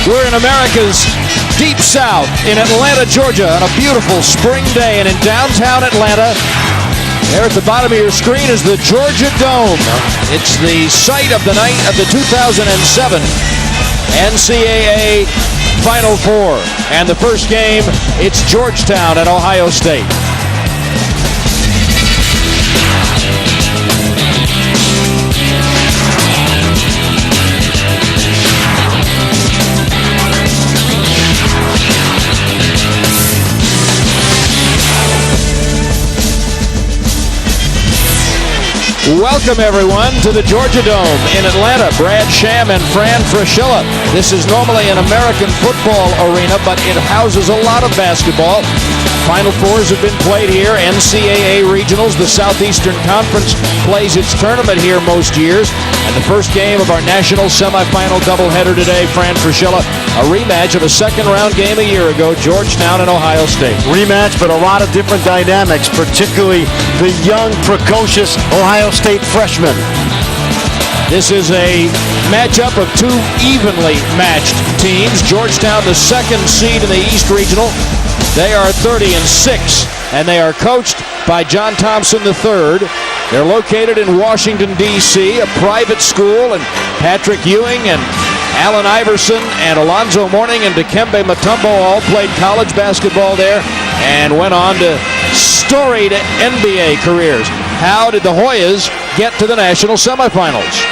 We're in America's Deep South in Atlanta, Georgia on a beautiful spring day. And in downtown Atlanta, there at the bottom of your screen is the Georgia Dome. It's the site of the night of the 2007 NCAA Final Four. And the first game, it's Georgetown at Ohio State. Welcome, everyone, to the Georgia Dome in Atlanta. Brad Sham and Fran Fraschilla. This is normally an American football arena, but it houses a lot of basketball. Final Fours have been played here. NCAA regionals. The Southeastern Conference plays its tournament here most years. And the first game of our national semifinal doubleheader today, Fran Fraschilla, a rematch of a second-round game a year ago, Georgetown and Ohio State. Rematch, but a lot of different dynamics, particularly the young, precocious Ohio State freshmen. This is a matchup of two evenly matched teams. Georgetown, the second seed in the East Regional. They are 30-6, and they are coached by John Thompson III. They're located in Washington, D.C., a private school, and Patrick Ewing and Allen Iverson and Alonzo Mourning and Dikembe Mutombo all played college basketball there and went on to storied NBA careers. How did the Hoyas get to the national semifinals?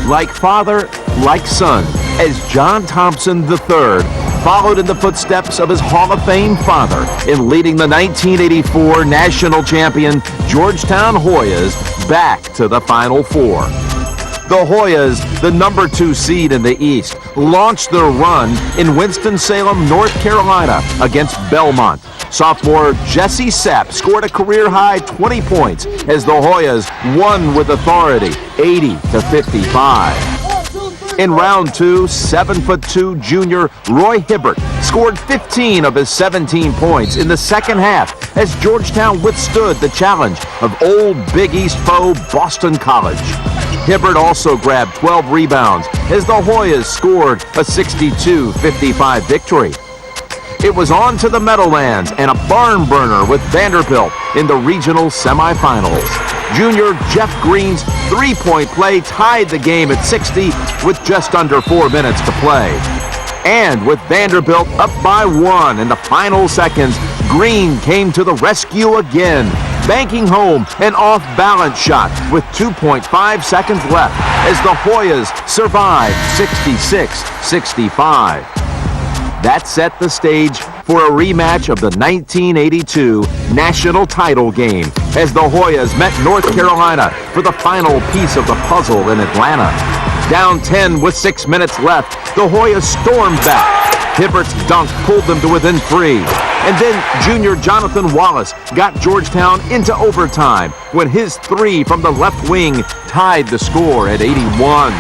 Like father, like son, as John Thompson III followed in the footsteps of his Hall of Fame father in leading the 1984 national champion Georgetown Hoyas back to the Final Four. The Hoyas, the number 2 seed in the East, launched their run in Winston-Salem, North Carolina against Belmont. Sophomore Jesse Sepp scored a career-high 20 points as the Hoyas won with authority, 80-55. In round 2, 7'2" junior Roy Hibbert scored 15 of his 17 points in the second half as Georgetown withstood the challenge of old Big East foe Boston College. Hibbert also grabbed 12 rebounds as the Hoyas scored a 62-55 victory. It was on to the Meadowlands and a barn burner with Vanderbilt in the regional semifinals. Junior Jeff Green's three-point play tied the game at 60 with just under 4 minutes to play. And with Vanderbilt up by 1 in the final seconds, Green came to the rescue again, banking home an off-balance shot with 2.5 seconds left as the Hoyas survived 66-65. That set the stage for a rematch of the 1982 national title game as the Hoyas met North Carolina for the final piece of the puzzle in Atlanta. Down 10 with 6 minutes left, the Hoyas stormed back. Hibbert's dunk pulled them to within 3. And then junior Jonathan Wallace got Georgetown into overtime when his 3 from the left wing tied the score at 81.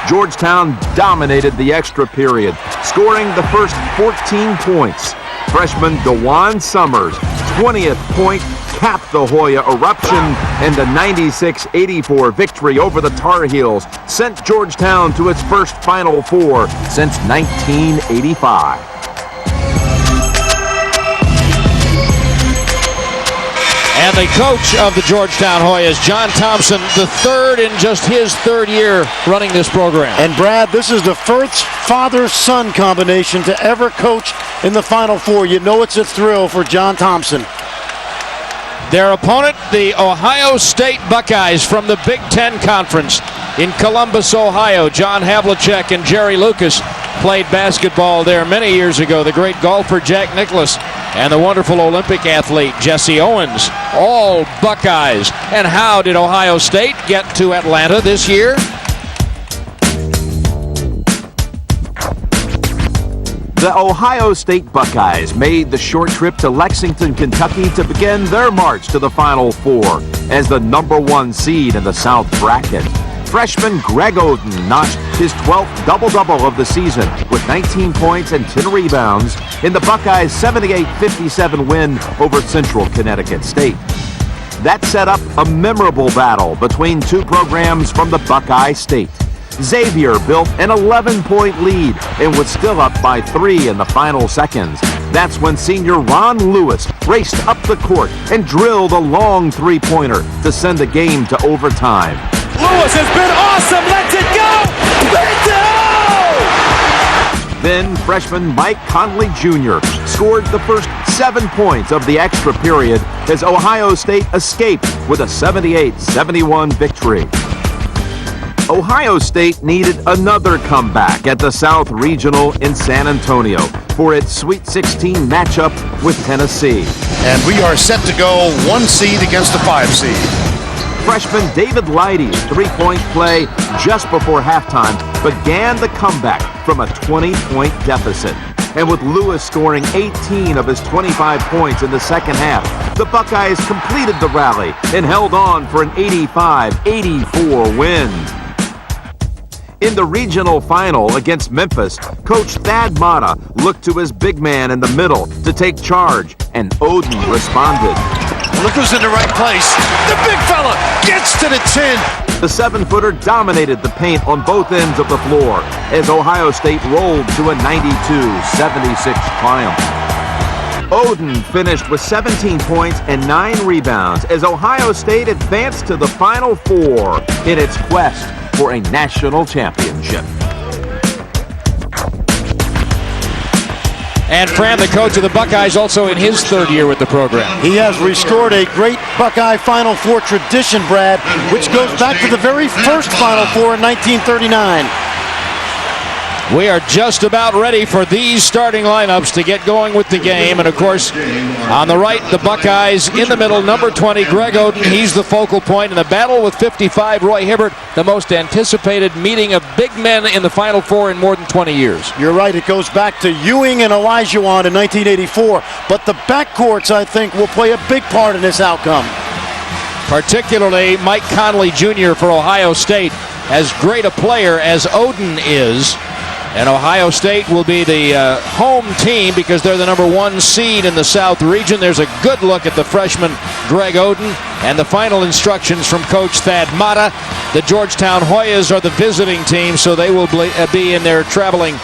Georgetown dominated the extra period, scoring the first 14 points. Freshman DeJuan Summers' 20th point capped the Hoya eruption, and the 96-84 victory over the Tar Heels sent Georgetown to its first Final Four since 1985. And the coach of the Georgetown Hoyas, John Thompson, the third in just his third year running this program. And Brad, this is the first father-son combination to ever coach in the Final Four. You know it's a thrill for John Thompson. Their opponent, the Ohio State Buckeyes from the Big Ten Conference in Columbus, Ohio. John Havlicek and Jerry Lucas played basketball there many years ago. The great golfer Jack Nicklaus and the wonderful Olympic athlete Jesse Owens, all Buckeyes. And how did Ohio State get to Atlanta this year? The Ohio State Buckeyes made the short trip to Lexington, Kentucky to begin their march to the Final Four as the number 1 seed in the South bracket. Freshman Greg Oden notched his 12th double-double of the season with 19 points and 10 rebounds in the Buckeyes' 78-57 win over Central Connecticut State. That set up a memorable battle between two programs from the Buckeye State. Xavier built an 11-point lead and was still up by 3 in the final seconds. That's when senior Ron Lewis raced up the court and drilled a long three-pointer to send the game to overtime. Lewis has been awesome. Let's it go. Then freshman Mike Conley Jr. scored the first 7 points of the extra period as Ohio State escaped with a 78-71 victory. Ohio State needed another comeback at the South Regional in San Antonio for its Sweet 16 matchup with Tennessee. And we are set to go 1 seed against the 5 seed. Freshman David Leidy's three-point play just before halftime began the comeback from a 20-point deficit. And with Lewis scoring 18 of his 25 points in the second half, the Buckeyes completed the rally and held on for an 85-84 win. In the regional final against Memphis, Coach Thad Matta looked to his big man in the middle to take charge, and Oden responded. Look who's in the right place. The big fella gets to the 10. The 7-footer dominated the paint on both ends of the floor as Ohio State rolled to a 92-76 triumph. Oden finished with 17 points and 9 rebounds as Ohio State advanced to the Final Four in its quest for a national championship. And Fran, the coach of the Buckeyes, also in his 3rd year with the program. He has restored a great Buckeye Final Four tradition, Brad, which goes back to the very first Final Four in 1939. We are just about ready for these starting lineups to get going with the game. And, of course, on the right, the Buckeyes. In the middle, number 20, Greg Oden. He's the focal point. In the battle with 55, Roy Hibbert, the most anticipated meeting of big men in the Final Four in more than 20 years. You're right. It goes back to Ewing and Olajuwon in 1984. But the backcourts, I think, will play a big part in this outcome. Particularly Mike Conley Jr. for Ohio State. As great a player as Oden is, and Ohio State will be the home team because they're the number 1 seed in the South region. There's a good look at the freshman Greg Oden and the final instructions from Coach Thad Matta. The Georgetown Hoyas are the visiting team, so they will be in their traveling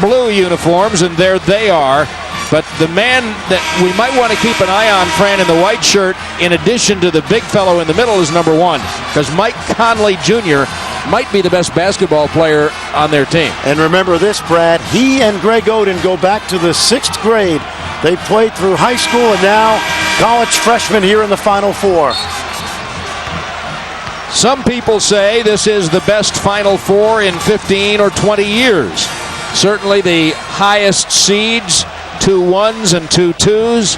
blue uniforms, and there they are. But the man that we might want to keep an eye on, Fran, in the white shirt, in addition to the big fellow in the middle, is number 1, because Mike Conley Jr. might be the best basketball player on their team. And remember this, Brad, he and Greg Oden go back to the 6th grade. They played through high school and now college freshmen here in the Final Four. Some people say this is the best Final Four in 15 or 20 years. Certainly the highest seeds, 2 1s and 2 2s.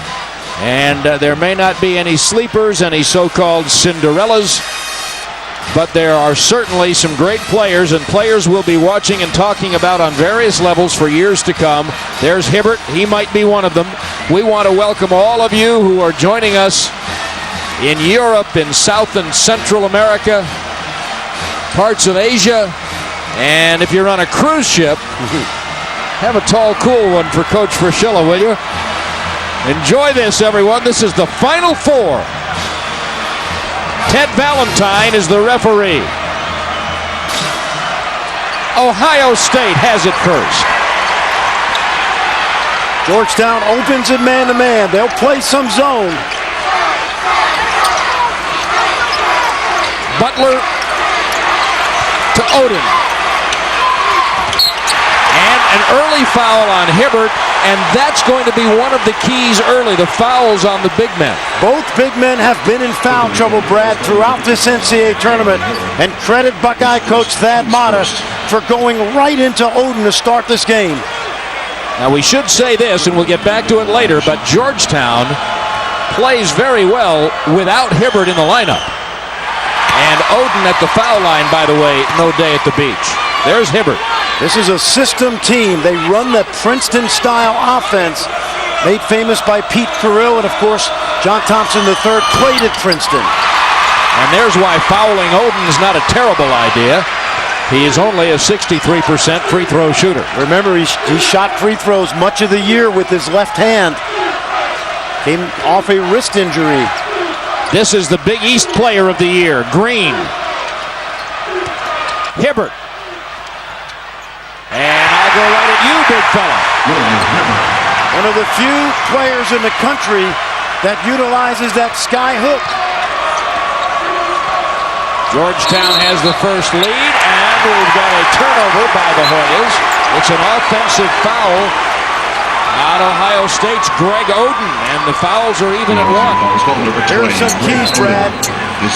And there may not be any sleepers, any so-called Cinderellas. But there are certainly some great players, and players we'll be watching and talking about on various levels for years to come. There's Hibbert. He might be one of them. We want to welcome all of you who are joining us in Europe, in South and Central America, parts of Asia, and if you're on a cruise ship, have a tall, cool one for Coach Fraschilla, will you? Enjoy this, everyone. This is the Final Four. Ted Valentine is the referee. Ohio State has it first. Georgetown opens it man-to-man. They'll play some zone. Butler to Oden. And an early foul on Hibbert, and that's going to be one of the keys early, the fouls on the big men. Both big men have been in foul trouble, Brad, throughout this NCAA tournament. And credit Buckeye coach Thad Matta for going right into Oden to start this game. Now we should say this, and we'll get back to it later, but Georgetown plays very well without Hibbert in the lineup. And Oden at the foul line, by the way, no day at the beach. There's Hibbert. This is a system team. They run the Princeton-style offense, made famous by Pete Carrill, and of course, John Thompson III played at Princeton. And there's why fouling Oden's not a terrible idea. He is only a 63% free throw shooter. Remember, he shot free throws much of the year with his left hand. Came off a wrist injury. This is the Big East Player of the Year, Green. Hibbert. And I'll go right at you, big fella. One of the few players in the country that utilizes that sky hook. Georgetown has the first lead, and we've got a turnover by the Hoyas. It's an offensive foul on Ohio State's Greg Oden, and the fouls are even at one. Here are some keys, Brad.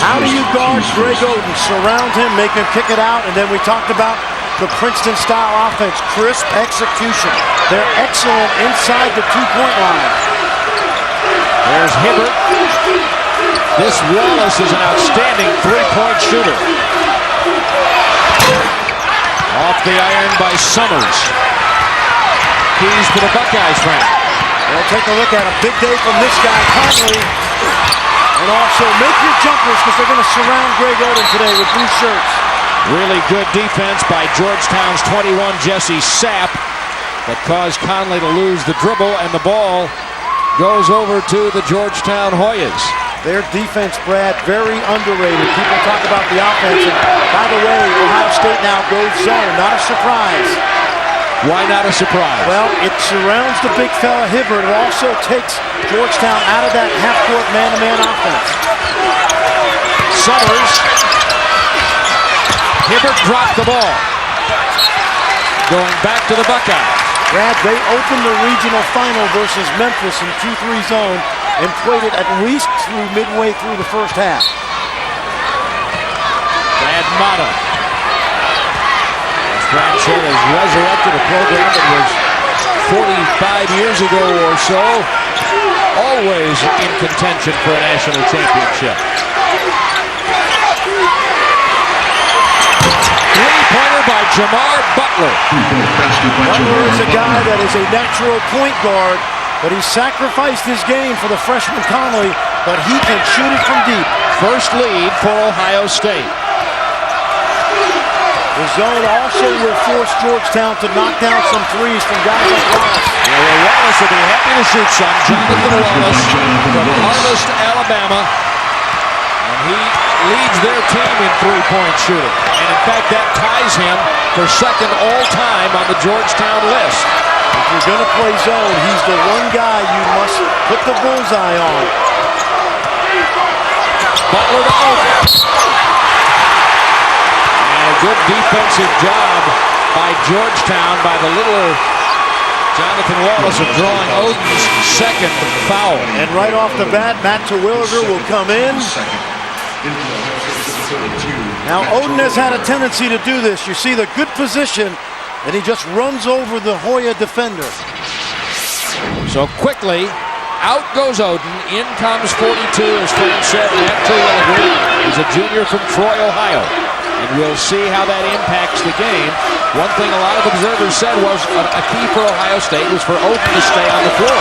How do you guard Greg Oden? Surround him, make him kick it out, and then we talked about the Princeton-style offense, crisp execution. They're excellent inside the two-point line. There's Hibbert. This Wallace is an outstanding three-point shooter. Off the iron by Summers. Keys for the Buckeyes, Frank. Well, take a look at a big day from this guy, Conley. And also make your jumpers because they're going to surround Greg Oden today with blue shirts. Really good defense by Georgetown's 21, Jesse Sapp, that caused Conley to lose the dribble, and the ball goes over to the Georgetown Hoyas. Their defense, Brad, very underrated. People talk about the offense. And by the way, Ohio State now goes zone. Not a surprise. Why not a surprise? Well, it surrounds the big fella Hibbert. It also takes Georgetown out of that half-court man-to-man offense. Summers. Hibbert dropped the ball. Going back to the Buckeyes. Brad, they opened the regional final versus Memphis in 2-3 zone and played it at least through midway through the first half. Brad Mata. As Brad said, has resurrected a program that was 45 years ago or so, always in contention for a national championship. Three-pointer by Jamar Butler. Butler is a guy that is a natural point guard, but he sacrificed his game for the freshman Conley, but he can shoot it from deep. First lead for Ohio State. The zone also will force Georgetown to knock down some threes from guys like Wallace. Yeah, well, Wallace will be happy to shoot some. Jonathan Wallace from Harvest, Alabama. And he leads their team in three-point shooting. And in fact, that ties him for second all-time on the Georgetown list. If you're going to play zone, he's the one guy you must put the bullseye on. Butler to Oden. And a good defensive job by Georgetown, by the little Jonathan Wallace, of drawing Oden's second foul. And right off the bat, Matt Terwilliger will come in. Now, Oden has had a tendency to do this. You see the good position, and he just runs over the Hoya defender. So quickly, out goes Oden. In comes 42, as Frank said, Matt Terwilliger. He's a junior from Troy, Ohio. And we'll see how that impacts the game. One thing a lot of observers said was a key for Ohio State was for Oden to stay on the floor.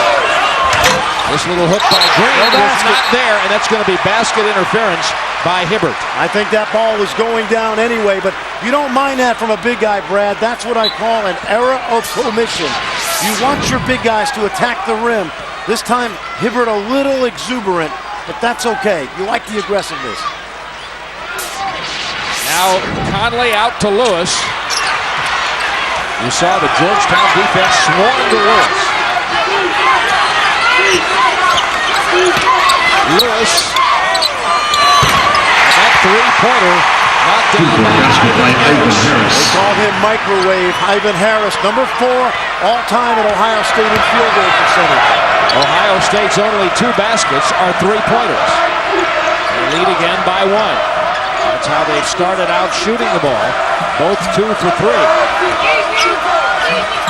This little hook by Green was not there, and that's going to be basket interference by Hibbert. I think that ball was going down anyway, but you don't mind that from a big guy, Brad. That's what I call an error of omission. You want your big guys to attack the rim. This time, Hibbert a little exuberant, but that's okay. You like the aggressiveness. Now Conley out to Lewis. You saw the Georgetown defense swarm to Lewis. Lewis. And that three-pointer knocked down by Ivan Harris. They call him Microwave. Ivan Harris, number 4 all-time at Ohio State in field goal percentage. Ohio State's only 2 baskets are three-pointers. They lead again by 1. That's how they've started out shooting the ball. Both 2 for 3.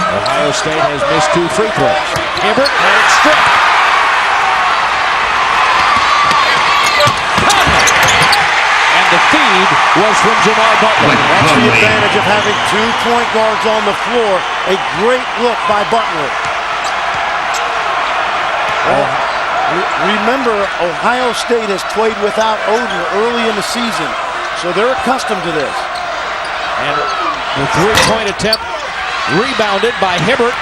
Ohio State has missed 2 free throws. Hibbert had it stripped. And the feed was from Jamar Butler. That's the advantage of having 2 point guards on the floor. A great look by Butler. Remember, Ohio State has played without Oden early in the season, so they're accustomed to this. And the three-point attempt rebounded by Hibbert.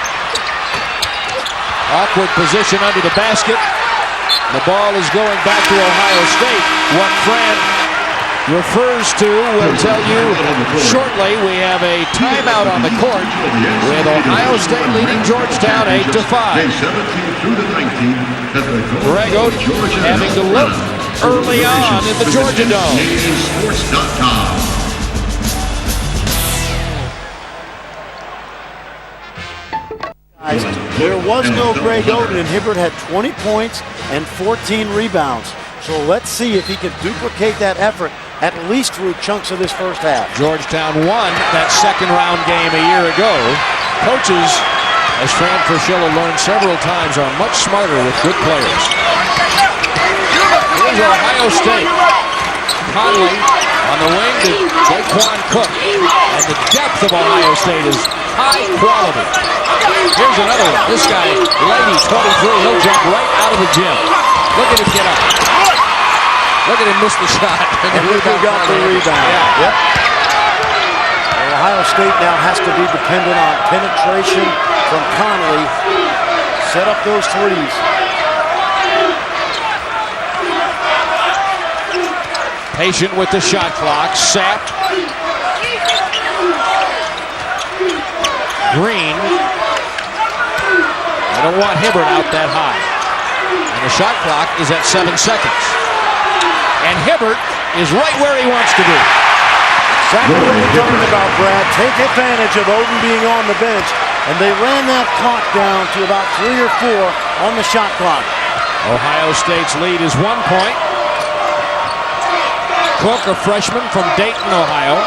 Awkward position under the basket. The ball is going back to Ohio State. What Fran refers to, we'll tell you shortly. We have a timeout on the court with Ohio State leading Georgetown 8-5. Greg Oden having to look early on in the Georgia Dome. There was no Greg Oden, and Hibbert had 20 points and 14 rebounds. So let's see if he can duplicate that effort at least through chunks of this first half. Georgetown won that second round game a year ago. Coaches, as Fran Fraschilla learned several times, are much smarter with good players. Here's Ohio State. Conley on the wing to Daquan Cook. And the depth of Ohio State is high quality. Here's another one. This guy, Lady, 23, he'll jump right out of the gym. Look at him get up. Look at him miss the shot. And look who got the rebound. Yeah. Yep. Well, Ohio State now has to be dependent on penetration from Conley. Set up those threes. Patient with the shot clock. Sapped. Green. I don't want Hibbert out that high. And the shot clock is at 7 seconds. And Hibbert is right where he wants to be. Exactly what we're talking about, Brad. Take advantage of Oden being on the bench. And they ran that clock down to about 3 or 4 on the shot clock. Ohio State's lead is 1 point. Cook, a freshman from Dayton, Ohio.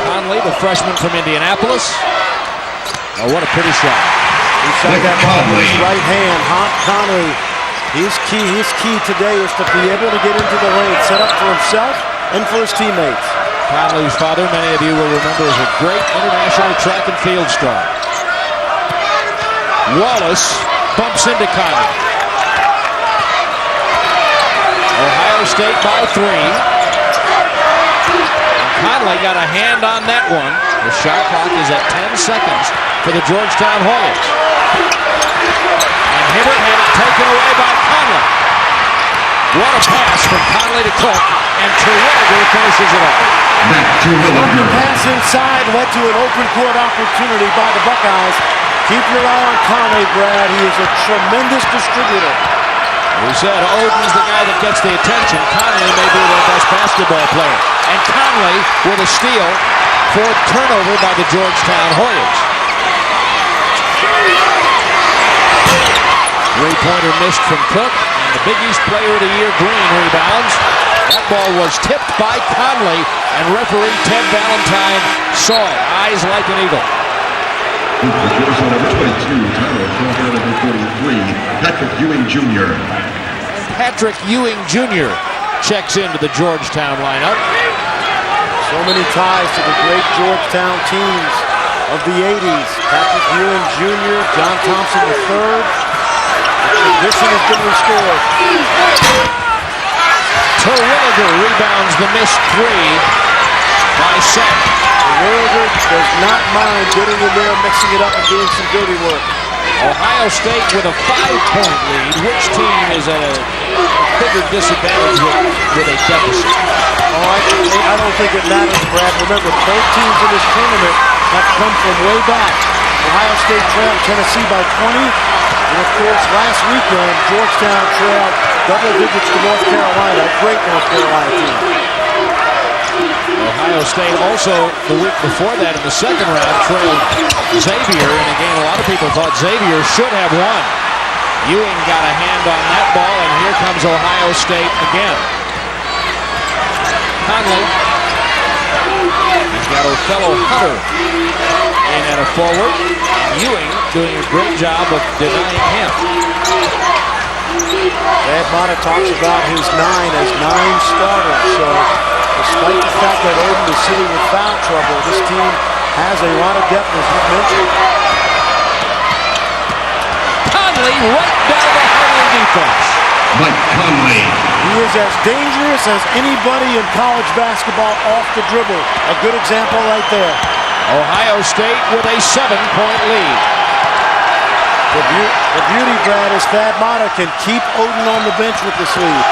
Conley, the freshman from Indianapolis. Oh, what a pretty shot. He shot that ball with his right hand. Conley, his key today is to be able to get into the lane, set up for himself and for his teammates. Conley's father, many of you will remember, is a great international track and field star. Wallace bumps into Conley. Ohio State by 3. Conley got a hand on that one. The shot clock is at 10 seconds for the Georgetown Hoyas. And Hibbert had it taken away by Conley. What a pass from Conley to Cook, and Terwilliger finishes it off. The pass inside led to an open court opportunity by the Buckeyes. Keep your eye on Conley, Brad. He is a tremendous distributor. We said Oden's the guy that gets the attention. Conley may be their best basketball player. And Conley with a steal for turnover by the Georgetown Hoyas. Three-pointer missed from Cook. And the Big East Player of the Year, Green, rebounds. That ball was tipped by Conley, and referee Ted Valentine saw it. Eyes like an eagle. Number 22, title, number 43, Patrick Ewing Jr. Patrick Ewing Jr. checks into the Georgetown lineup. So many ties to the great Georgetown teams of the 80s. Patrick Ewing Jr., John Thompson III. The tradition has been restored. Terwilliger rebounds the missed three by Sapp. Terwilliger does not mind getting in there, mixing it up, and doing some dirty work. Ohio State with a 5-point lead. Which team is at a bigger disadvantage with a deficit? I don't think it matters, Brad. Remember, both teams in this tournament have come from way back. Ohio State trailed Tennessee by 20. And, of course, last weekend, Georgetown trailed double digits to North Carolina, a great North Carolina team. Ohio State also, the week before that in the second round, trailed Xavier in a game a lot of people thought Xavier should have won. Ewing got a hand on that ball, and here comes Ohio State again. Conley. He's got Othello Hunter in at a forward. Ewing doing a great job of denying him. Brad Mata talks about his 9 as 9 starters. So despite the fact that Oden is sitting with foul trouble, this team has a lot of depth, as you mentioned. Conley right down the Harlan defense. Mike Conley. He is as dangerous as anybody in college basketball off the dribble. A good example right there. Ohio State with a 7-point lead. The beauty, Brad, is Thad Matta can keep Oden on the bench with the sleeve.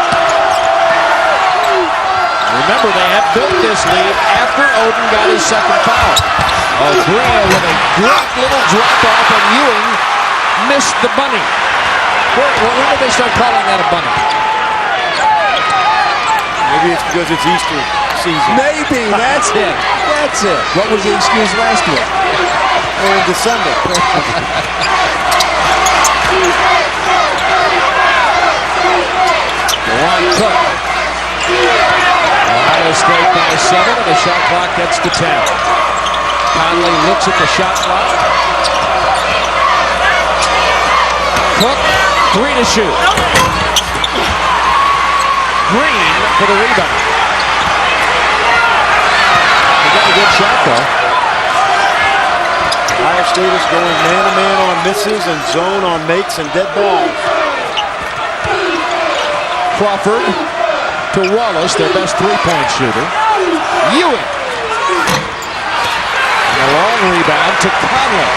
Remember, they had built this lead after Oden got his second foul. O'Brien with a great little drop-off, and Ewing missed the bunny. When did they start calling that a bunny? Maybe it's because it's Easter season. Maybe, that's it. That's it. What was the excuse last week? Or in December. One Cook. Ohio State by 7, and the shot clock gets to 10. Conley looks at the shot clock. Cook, 3 to shoot. Green for the rebound. He got a good shot, though. Ohio State is going man-to-man on misses and zone on makes and dead balls. Crawford to Wallace, their best three-point shooter. Ewing. And a long rebound to Conley.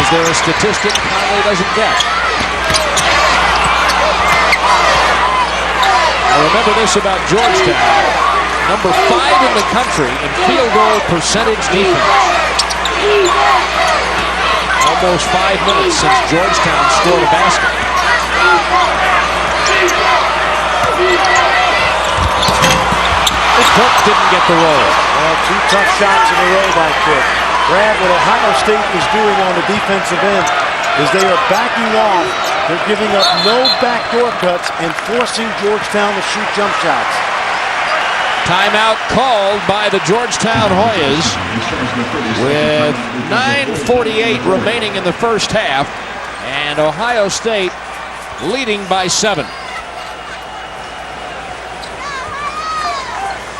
Is there a statistic Conley doesn't get? Now remember this about Georgetown. Number 5 in the country in field goal percentage defense. Almost 5 minutes since Georgetown scored a basket. Cook didn't get the roll. Well, 2 tough shots in a row by Cook. Brad, what Ohio State is doing on the defensive end is they are backing off. They're giving up no backdoor cuts and forcing Georgetown to shoot jump shots. Timeout called by the Georgetown Hoyas with 9:48 remaining in the first half, and Ohio State leading by 7.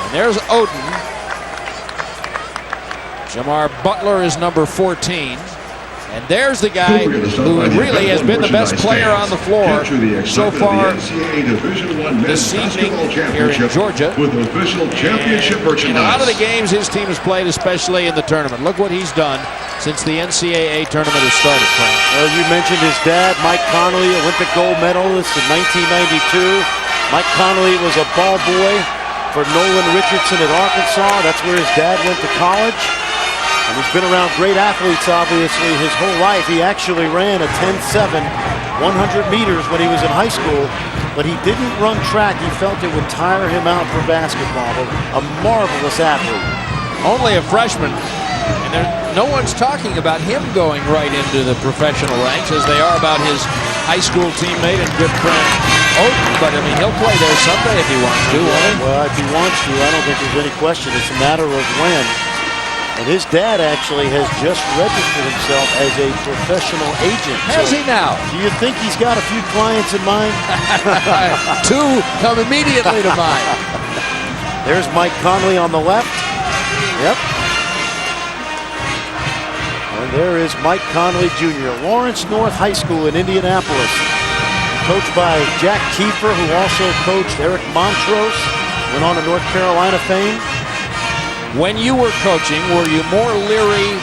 And there's Oden. Jamar Butler is number 14. And there's the guy who really has been the best player on the floor so far this evening here in Georgia. With official championship merchandise. In a lot of the games his team has played, especially in the tournament. Look what he's done since the NCAA tournament has started, Frank. Well, you mentioned his dad, Mike Conley, Olympic gold medalist in 1992. Mike Conley was a ball boy for Nolan Richardson at Arkansas. That's where his dad went to college. And he's been around great athletes, obviously, his whole life. He actually ran a 10.7, 100 meters when he was in high school, but he didn't run track. He felt it would tire him out for basketball. A marvelous athlete. Only a freshman, and no one's talking about him going right into the professional ranks as they are about his high school teammate and good friend Oden. But I mean, he'll play there someday if he wants to, won't he? Well, if he wants to, I don't think there's any question. It's a matter of when. And his dad actually has just registered himself as a professional agent. Has he now? Do you think he's got a few clients in mind? 2 come immediately to mind. There's Mike Conley on the left. Yep. And there is Mike Conley Jr., Lawrence North High School in Indianapolis. Coached by Jack Kiefer, who also coached Eric Montrose, went on to North Carolina fame. When you were coaching, were you more leery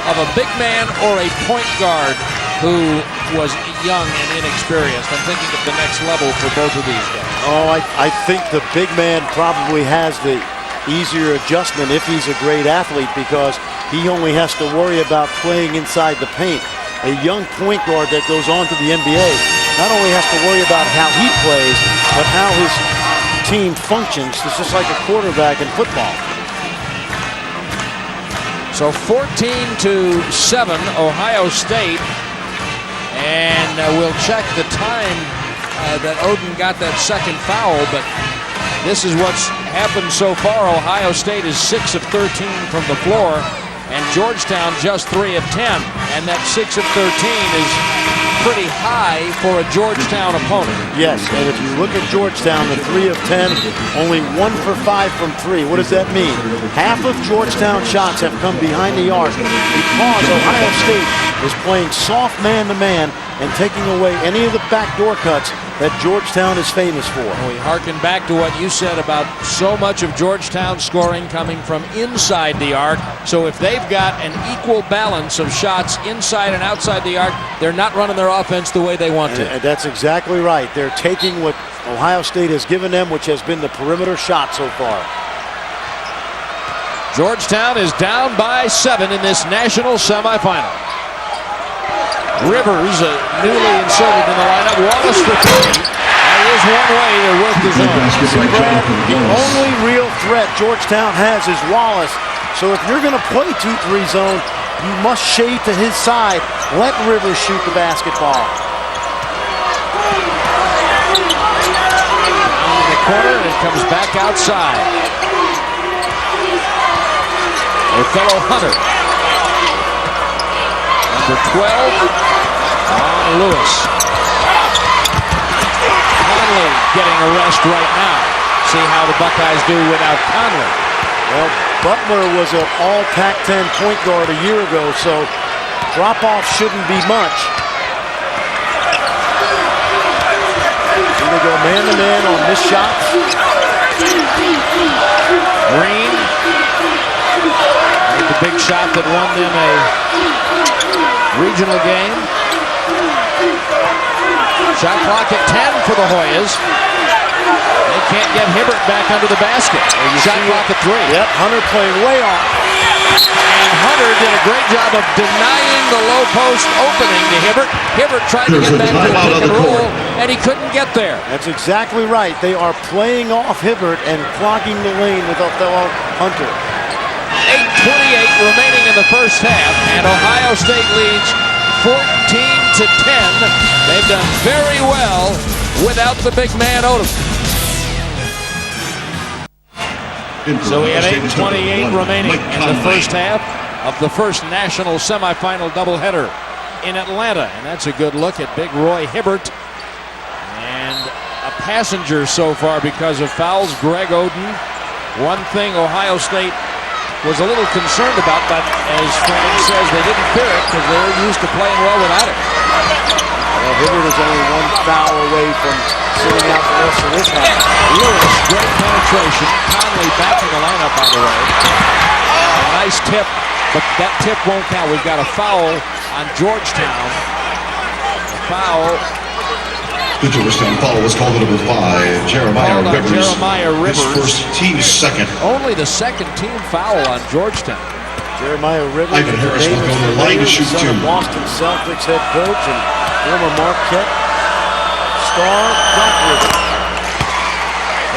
of a big man or a point guard who was young and inexperienced? I'm thinking of the next level for both of these guys. Oh, I think the big man probably has the easier adjustment if he's a great athlete, because he only has to worry about playing inside the paint. A young point guard that goes on to the NBA not only has to worry about how he plays, but how his team functions. It's just like a quarterback in football. So 14-7, Ohio State. And we'll check the time that Oden got that second foul. But this is what's happened so far. Ohio State is 6 of 13 from the floor. And Georgetown just 3 of 10. And that 6 of 13 is pretty high for a Georgetown opponent. Yes, and if you look at Georgetown, the 3 of 10, only 1 for 5 from 3. What does that mean? Half of Georgetown shots have come behind the arc because Ohio State is playing soft man-to-man and taking away any of the backdoor cuts that Georgetown is famous for. We harken back to what you said about so much of Georgetown's scoring coming from inside the arc. So if they've got an equal balance of shots inside and outside the arc, they're not running their offense the way they want to. And that's exactly right. They're taking what Ohio State has given them, which has been the perimeter shot so far. Georgetown is down by 7 in this national semifinal. Rivers, newly inserted in the lineup. Wallace for 3. That is one way to work the zone. The only real threat Georgetown has is Wallace. So if you're going to play 2-3 zone, you must shade to his side. Let Rivers shoot the basketball. Down in the corner, and it comes back outside. Their fellow Hunter. Number 12. On Lewis. Conley getting a rest right now. See how the Buckeyes do without Conley. Well, Butler was an all Pac-10 point guard a year ago, so drop-off shouldn't be much. Here they go man-to-man on this shot. Green. The big shot that won them a regional game. Shot clock at 10 for the Hoyas. They can't get Hibbert back under the basket. Shot clock at 3. Yep, Hunter playing way off. And Hunter did a great job of denying the low post opening to Hibbert. Hibbert tried to get back to the pick and roll, and he couldn't get there. That's exactly right. They are playing off Hibbert and clogging the lane with Othello Hunter. 8:28 remaining in the first half, and Ohio State leads 14-10. They've done very well without the big man Odom. So we have 8:28 remaining in the first half of the first national semifinal doubleheader in Atlanta. And that's a good look at big Roy Hibbert. And a passenger so far because of fouls, Greg Oden. One thing Ohio State was a little concerned about, but as Frank says, they didn't fear it because they're used to playing well without it. Well, Hibbert is only one foul away from sitting out the rest of this half. Lewis, great penetration. Conley back in the lineup, by the way. A nice tip, but that tip won't count. We've got a foul on Georgetown. Foul. The Georgetown foul was called at number 5, Jeremiah Rivers. Jeremiah Rivers. His first, team's second. Only the second team foul on Georgetown. Jeremiah Rivers, Ivan Harris will go to the line to shoot 2. Boston Celtics head coach and former Marquette star Doc Rivers.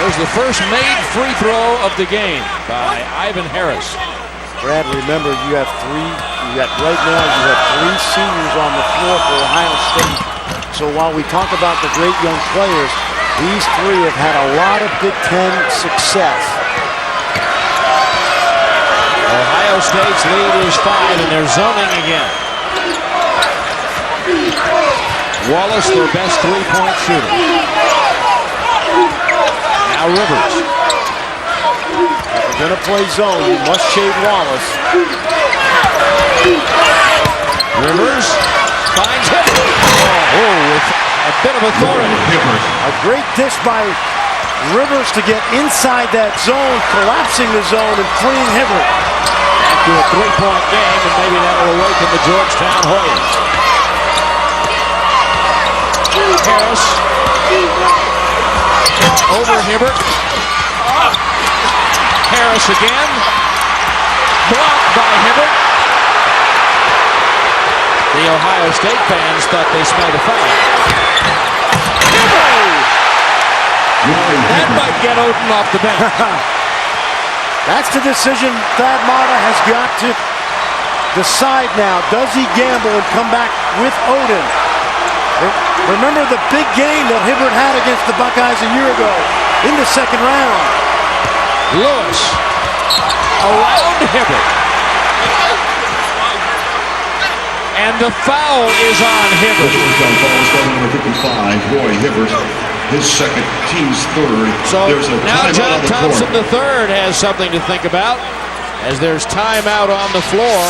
There's the first made free throw of the game by Ivan Harris. Brad, remember right now you have 3 seniors on the floor for Ohio State. So while we talk about the great young players, these 3 have had a lot of Big Ten success. Ohio State's lead is 5, and they're zoning again. Wallace, their best 3-point shooter. Now Rivers. If you're going to play zone, you must shade Wallace. Rivers finds him. With a bit of authority. A great dish by Rivers to get inside that zone, collapsing the zone and freeing Hibbert. After a 3-point game, and maybe that will awaken the Georgetown Hoyas. Harris. Over Hibbert. Harris again. Blocked by Hibbert. The Ohio State fans thought they smelled a foul. That might get Oden off the bench. That's the decision Thad Matta has got to decide now. Does he gamble and come back with Oden? Remember the big game that Hibbert had against the Buckeyes a year ago in the second round. Lewis around Hibbert. And the foul is on Hibbert. Georgetown foul is starting number 55, Roy Hibbert. His second, team's third. So there's a now John on the Thompson court. III has something to think about as there's timeout on the floor.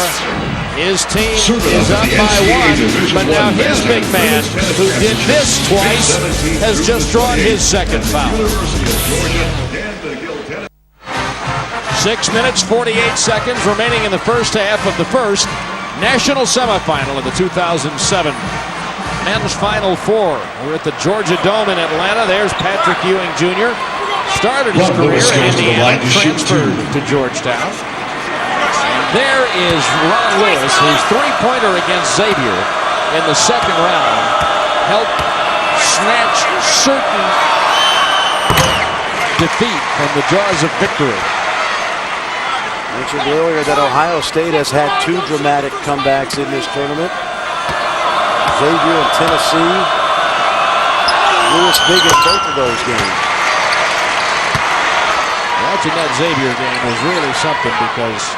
His team is up by one, but now his big man, who did this twice, has just drawn his second foul. 6 minutes, 48 seconds remaining in the first half of the first national semifinal of the 2007 Men's Final Four. We're at the Georgia Dome in Atlanta. There's Patrick Ewing Jr. Started his career in Indiana, transferred to Georgetown. There is Ron Lewis, whose three-pointer against Xavier in the second round helped snatch certain defeat from the jaws of victory. Mentioned earlier that Ohio State has had two dramatic comebacks in this tournament. Xavier and Tennessee. Lewis big in both of those games. Watching that Xavier game was really something because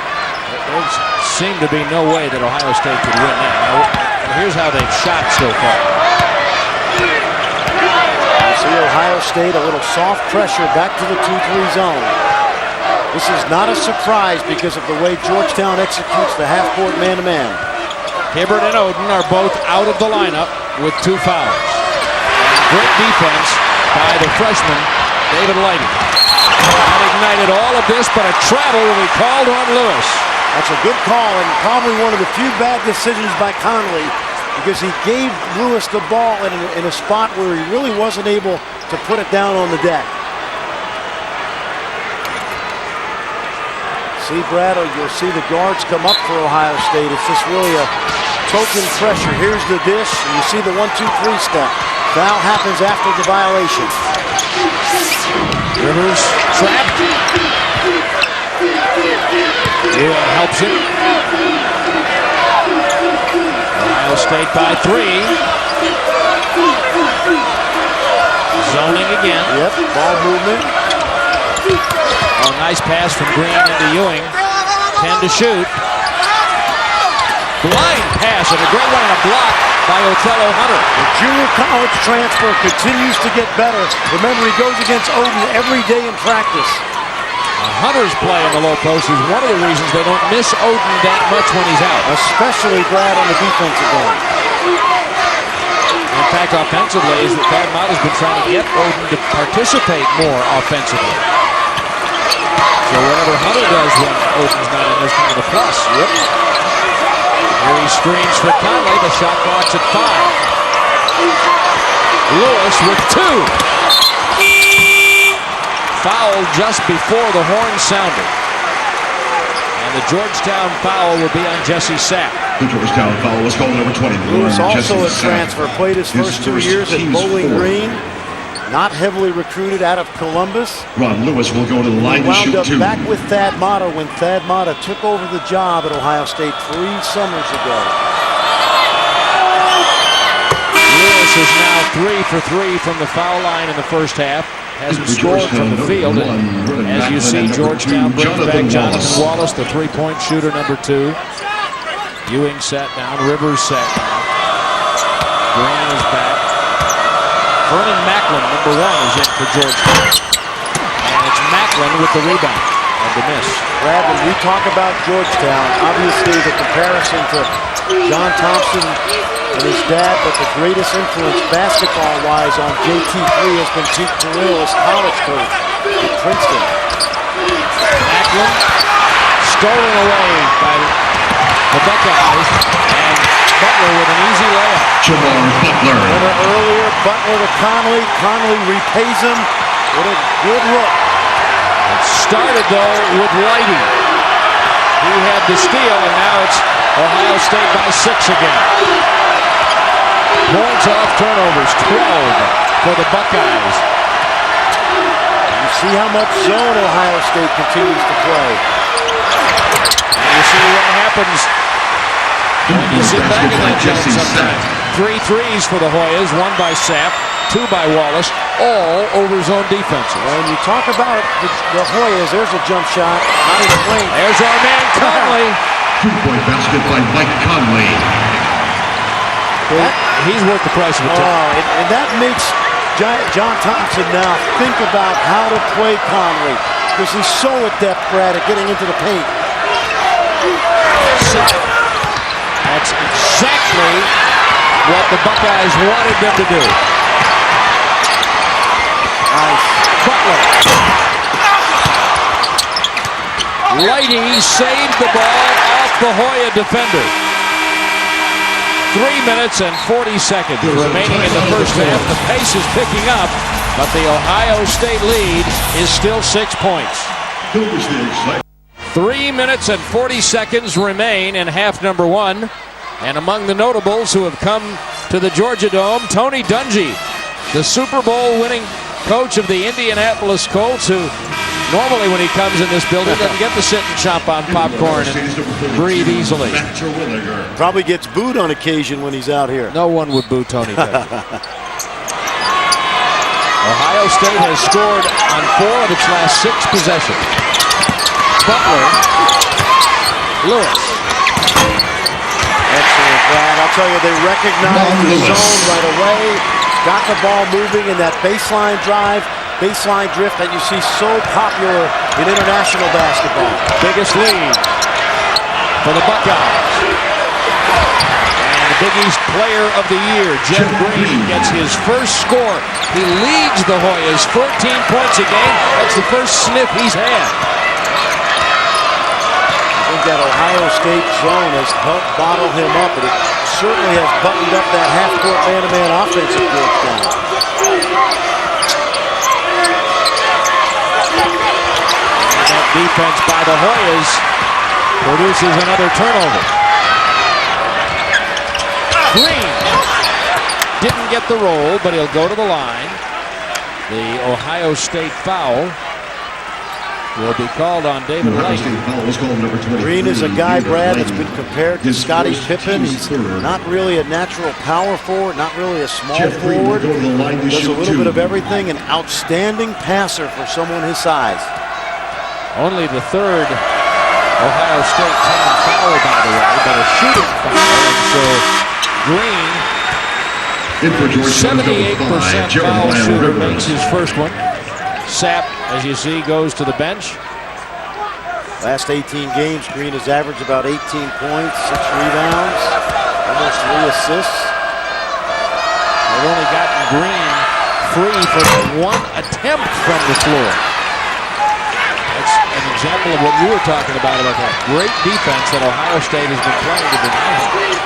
there seemed to be no way that Ohio State could win that. Now, here's how they've shot so far. You see Ohio State, a little soft pressure back to the 2-3 zone. This is not a surprise because of the way Georgetown executes the half-court man-to-man. Hibbert and Oden are both out of the lineup with 2 fouls. Great defense by the freshman, David Lighty. That ignited all of this, but a travel will be called on Lewis. That's a good call, and probably one of the few bad decisions by Conley because he gave Lewis the ball in a spot where he really wasn't able to put it down on the deck. See, Brad, you'll see the guards come up for Ohio State. It's just really a token pressure. Here's the dish, and you see the 1-2-3 step. Foul happens after the violation. Rivers trapped. Ewing helps him. Ohio State by 3. Zoning again. Yep, ball movement. Oh, nice pass from Green into Ewing. 10 to shoot. Blind pass and a great one and a block by Othello Hunter. The junior college transfer continues to get better. Remember, he goes against Oden every day in practice. Hunter's play in the low post is one of the reasons they don't miss Oden that much when he's out. Especially Brad on the defensive end. In fact, offensively, is that Thad Matta's been trying to get Oden to participate more offensively. So whatever Hunter does when Oden's not in, there's kind of a plus. Yep. Here he screens for Conley. The shot clock's at 5. Lewis with 2. Foul just before the horn sounded. And the Georgetown foul will be on Jesse Sapp. The Georgetown foul was called number 20. Lewis also a transfer. Played his first 2 years at Bowling Green. Not heavily recruited out of Columbus. Ron Lewis will go to the line to shoot 2. Wound up back with Thad Matta when Thad Matta took over the job at Ohio State 3 summers ago. Lewis is now 3 for 3 from the foul line in the first half. Hasn't scored from the field. And as you see, Georgetown brings back Jonathan Wallace, the three-point shooter, number 2. Ewing sat down. Rivers sat down. Green is back. Vernon Macklin, number 1, is in for Georgetown. And it's Macklin with the rebound of the miss. Brad, when we talk about Georgetown, obviously the comparison to John Thompson and his dad, but the greatest influence basketball-wise on JT3 has been Pete Carrillo as college coach at Princeton. Macklin stolen away by the Buckeyes, and Butler with an easy layup. Jamar Butler. Remember earlier, Butler to Conley. Conley repays him. What a good look. It started, though, with Lighty. He had the steal, and now it's Ohio State by 6 again. Points off turnovers, 12 for the Buckeyes. You see how much zone Ohio State continues to play. And you see what happens when you sit back in that zone sometimes. 3 threes for the Hoyas, 1 by Sapp, 2 by Wallace, all over zone defenses. When you talk about the Hoyas, there's a jump shot, not even playing. There's our man Conley. 2-point basket by Mike Conley. He's worth the price of a ticket. And that makes John Thompson now think about how to play Conley because he's so adept, Brad, at getting into the paint. That's exactly what the Buckeyes wanted them to do. Nice. Butler. Lighty saved the ball off the Hoya defender. 3 minutes and 40 seconds remaining in the first half. The pace is picking up, but the Ohio State lead is still 6 points. 3 minutes and 40 seconds remain in half number one. And among the notables who have come to the Georgia Dome, Tony Dungy, the Super Bowl winning coach of the Indianapolis Colts, who normally when he comes in this building doesn't get to sit and chomp on popcorn and breathe easily. Probably gets booed on occasion when he's out here. No one would boo Tony Dungy. Ohio State has scored on 4 of its last 6 possessions. Butler. Lewis. Excellent, Brad. I'll tell you, they recognized the zone right away. Got the ball moving in that baseline drive, baseline drift that you see so popular in international basketball. Biggest lead for the Buckeyes. And the Big East Player of the Year, Jeff Green, gets his first score. He leads the Hoyas 14 points a game. That's the first sniff he's had. I think that Ohio State zone has helped bottle him up, and it certainly has buttoned up that half-court man-to-man offense at Georgetown. And that defense by the Hoyas produces another turnover. Green didn't get the roll, but he'll go to the line. The Ohio State foul will be called on David Light. Green is a guy, Brad, that's been compared to Scottie Pippen. He's not really a natural power forward, not really a small forward. Does a little bit of everything, an outstanding passer for someone his size. Only the third Ohio State team foul, by the way, but a shooting foul. And so Green, 78% foul shooter, makes his first one. Sapp, as you see, goes to the bench. Last 18 games, Green has averaged about 18 points, 6 rebounds, almost 3 assists. They've only gotten Green free for 1 attempt from the floor. That's an example of what you were talking about that great defense that Ohio State has been playing to deny him.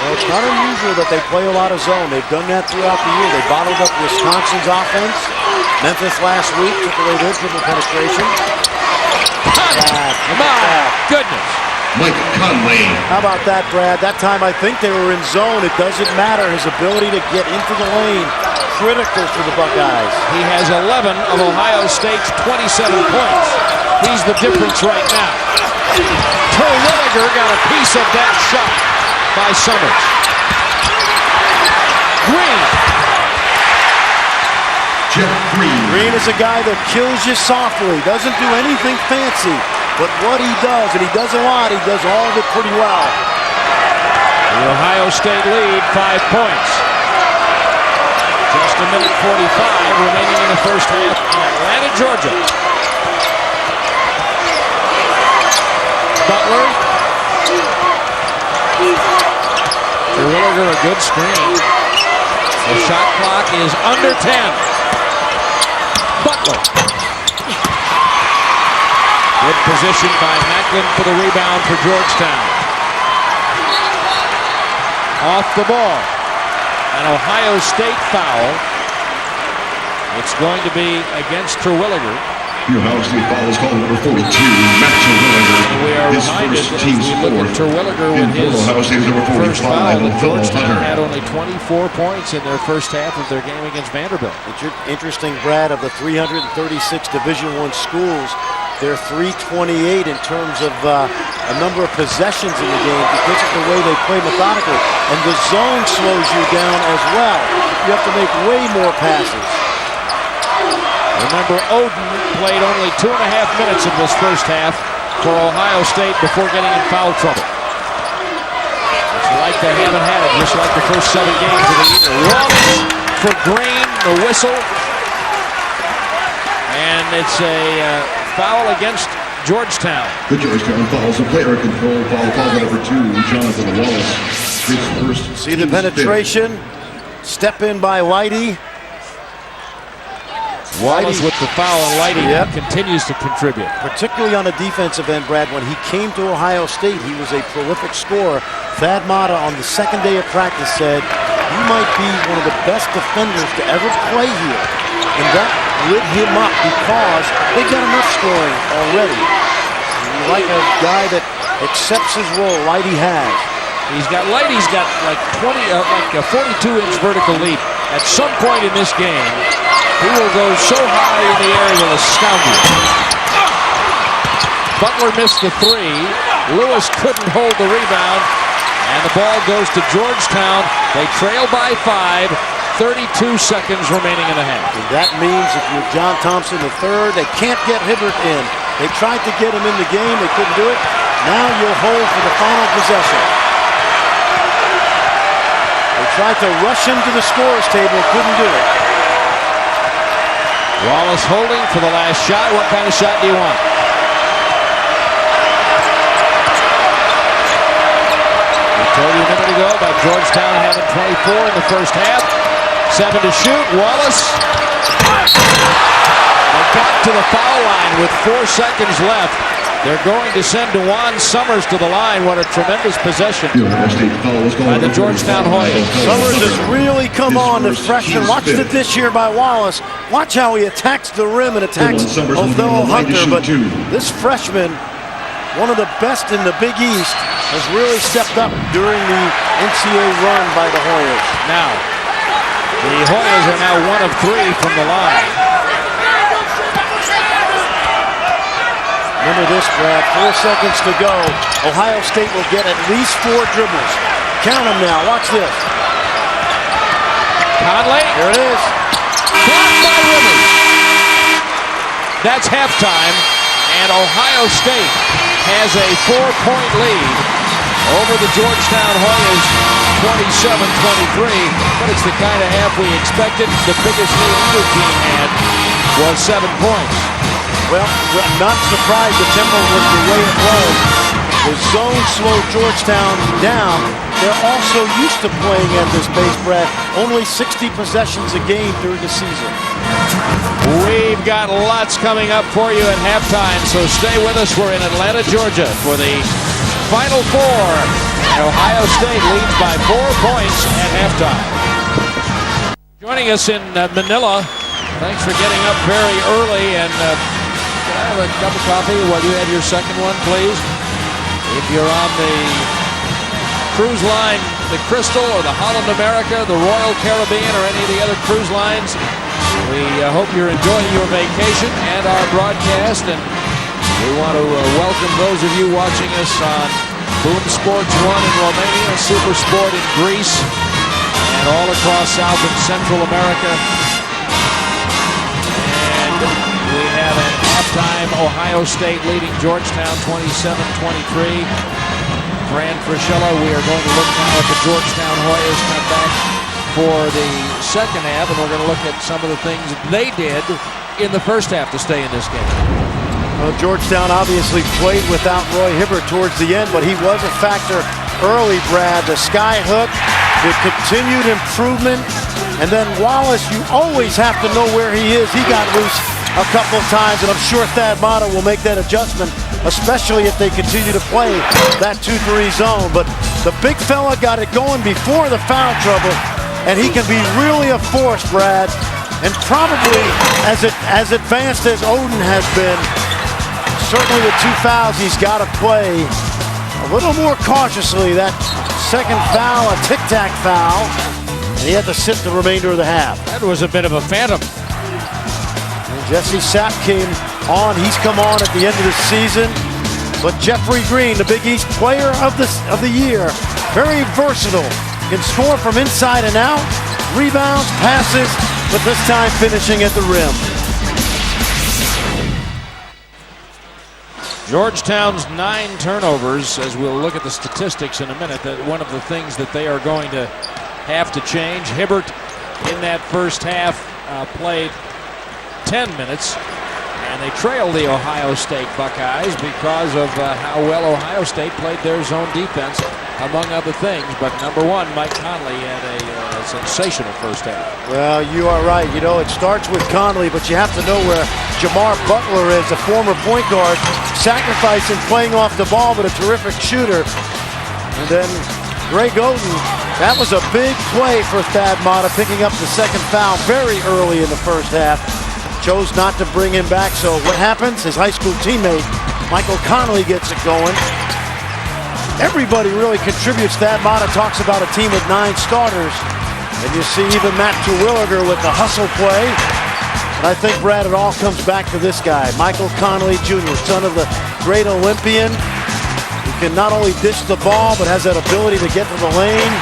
Well, it's not unusual that they play a lot of zone. They've done that throughout the year. They bottled up Wisconsin's offense. Memphis last week took away their dribble penetration. My goodness. Mike Conley. How about that, Brad? That time I think they were in zone. It doesn't matter. His ability to get into the lane, critical for the Buckeyes. He has 11 of Ohio State's 27 points. He's the difference right now. Terwilliger got a piece of that shot by Summers. Green. Jeff Green. Green is a guy that kills you softly, doesn't do anything fancy, but what he does, and he does a lot, he does all of it pretty well. The Ohio State lead, 5 points. Just a minute 45 remaining in the first half in Atlanta, Georgia. Butler. Terwilliger, a good screen. The shot clock is under 10. Butler. Good position by Macklin for the rebound for Georgetown. Off the ball. An Ohio State foul. It's going to be against Terwilliger. The Ohio State foul is called number 42, Matt Terwilliger. We are his reminded first that team's as we look at Terwilliger with his Ohio State is number 45, first foul, Georgetown Hunter. had only 24 points in their first half of their game against Vanderbilt. It's interesting, Brad, of the 336 Division I schools, they're 328 in terms of a number of possessions in the game because of the way they play methodically. And the zone slows you down as well. You have to make way more passes. Remember, Oden played only 2.5 minutes in this first half for Ohio State before getting in foul trouble. It's like they haven't had it, just like the first 7 games of the year. Wallace for Green, the whistle. And it's a foul against Georgetown. The Georgetown fouls a player control foul. Foul number 2, Jonathan Wallace. His first. See the penetration. Step in by Lighty. Wallace with the foul, and Lighty continues to contribute. Particularly on the defensive end, Brad. When he came to Ohio State, he was a prolific scorer. Thad Matta on the second day of practice said he might be one of the best defenders to ever play here. And that lit him up because they got enough scoring already. You like a guy that accepts his role. Lighty has. Lighty's got like a 42-inch vertical leap. At some point in this game, he will go so high in the air he will astound you. Butler missed the 3. Lewis couldn't hold the rebound, and the ball goes to Georgetown. They trail by 5. 32 seconds remaining in the half. And that means if you're John Thompson III, they can't get Hibbert in. They tried to get him in the game. They couldn't do it. Now you'll hold for the final possession. They tried to rush him to the scorer's table. Couldn't do it. Wallace holding for the last shot. What kind of shot do you want? We told you a minute ago about Georgetown having 24 in the first half. 7 to shoot. Wallace. They got to the foul line with 4 seconds left. They're going to send DeJuan Summers to the line. What a tremendous possession by the Georgetown Hoyas. Summers has really come on, the freshman. Watched it this year by Wallace. Watch how he attacks the rim and attacks Othello Hunter. But this freshman, one of the best in the Big East, has really stepped up during the NCAA run by the Hoyas. Now, the Hoyas are now 1 of 3 from the line. Remember this, Brad, 4 seconds to go. Ohio State will get at least 4 dribbles. Count them now. Watch this. Conley. There it is. Blocked by Rivers. That's halftime, and Ohio State has a 4-point lead over the Georgetown Hoyas, 27-23. But it's the kind of half we expected. The biggest lead either team had was 7 points. Well, I'm not surprised the tempo was the way it was. The zone slowed Georgetown down. They're also used to playing at this pace, Brad. Only 60 possessions a game during the season. We've got lots coming up for you at halftime, so stay with us. We're in Atlanta, Georgia for the Final Four. Ohio State leads by 4 points at halftime. Joining us in Manila, thanks for getting up very early, and can I have a cup of coffee while you have your second one, please? If you're on the cruise line, the Crystal or the Holland America, the Royal Caribbean, or any of the other cruise lines, we hope you're enjoying your vacation and our broadcast. And we want to welcome those of you watching us on Boom Sports 1 in Romania, Super Sport in Greece, and all across South and Central America. We have an halftime Ohio State leading Georgetown 27-23. Fran Fraschilla, we are going to look now at the Georgetown Hoyas come back for the second half, and we're going to look at some of the things they did in the first half to stay in this game. Well, Georgetown obviously played without Roy Hibbert towards the end, but he was a factor early, Brad. The sky hook, the continued improvement, and then Wallace, you always have to know where he is. He got loose a couple of times, and I'm sure Thad Matta will make that adjustment, especially if they continue to play that 2-3 zone. But the big fella got it going before the foul trouble, and he can be really a force, Brad. And probably as advanced as Oden has been, certainly with 2 fouls, he's got to play a little more cautiously. That second foul, a tic-tac foul, and he had to sit the remainder of the half. That was a bit of a phantom. Jesse Sapp came on. He's come on at the end of the season. But Jeffrey Green, the Big East player of the year, very versatile. Can score from inside and out, rebounds, passes, but this time finishing at the rim. Georgetown's 9 turnovers, as we'll look at the statistics in a minute, that one of the things that they are going to have to change. Hibbert in that first half played 10 minutes, And they trail the Ohio State Buckeyes because of how well Ohio State played their zone defense, among other things. But number one, Mike Conley had a sensational first half. Well, you are right. You know, it starts with Conley, but you have to know where Jamar Butler is, a former point guard, sacrificing playing off the ball, but a terrific shooter. And then Greg Oden, that was a big play for Thad Matta, picking up the second foul very early in the first half. Chose not to bring him back, so what happens? His high school teammate, Michael Conley, gets it going. Everybody really contributes. Thad Matta talks about a team with 9 starters. And you see even Matt Terwilliger with the hustle play. And I think, Brad, it all comes back to this guy, Michael Conley Jr., son of the great Olympian, who can not only dish the ball, but has that ability to get to the lane.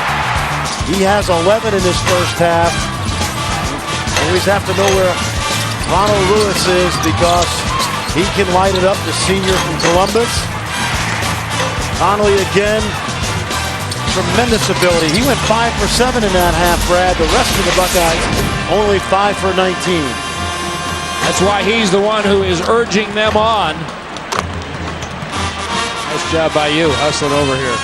He has 11 in his first half. You always have to know where Ronald Lewis is, because he can light it up, the senior from Columbus. Conley again, tremendous ability. He went 5 for 7 in that half, Brad. The rest of the Buckeyes only 5 for 19. That's why he's the one who is urging them on. Nice job by you, hustling over here.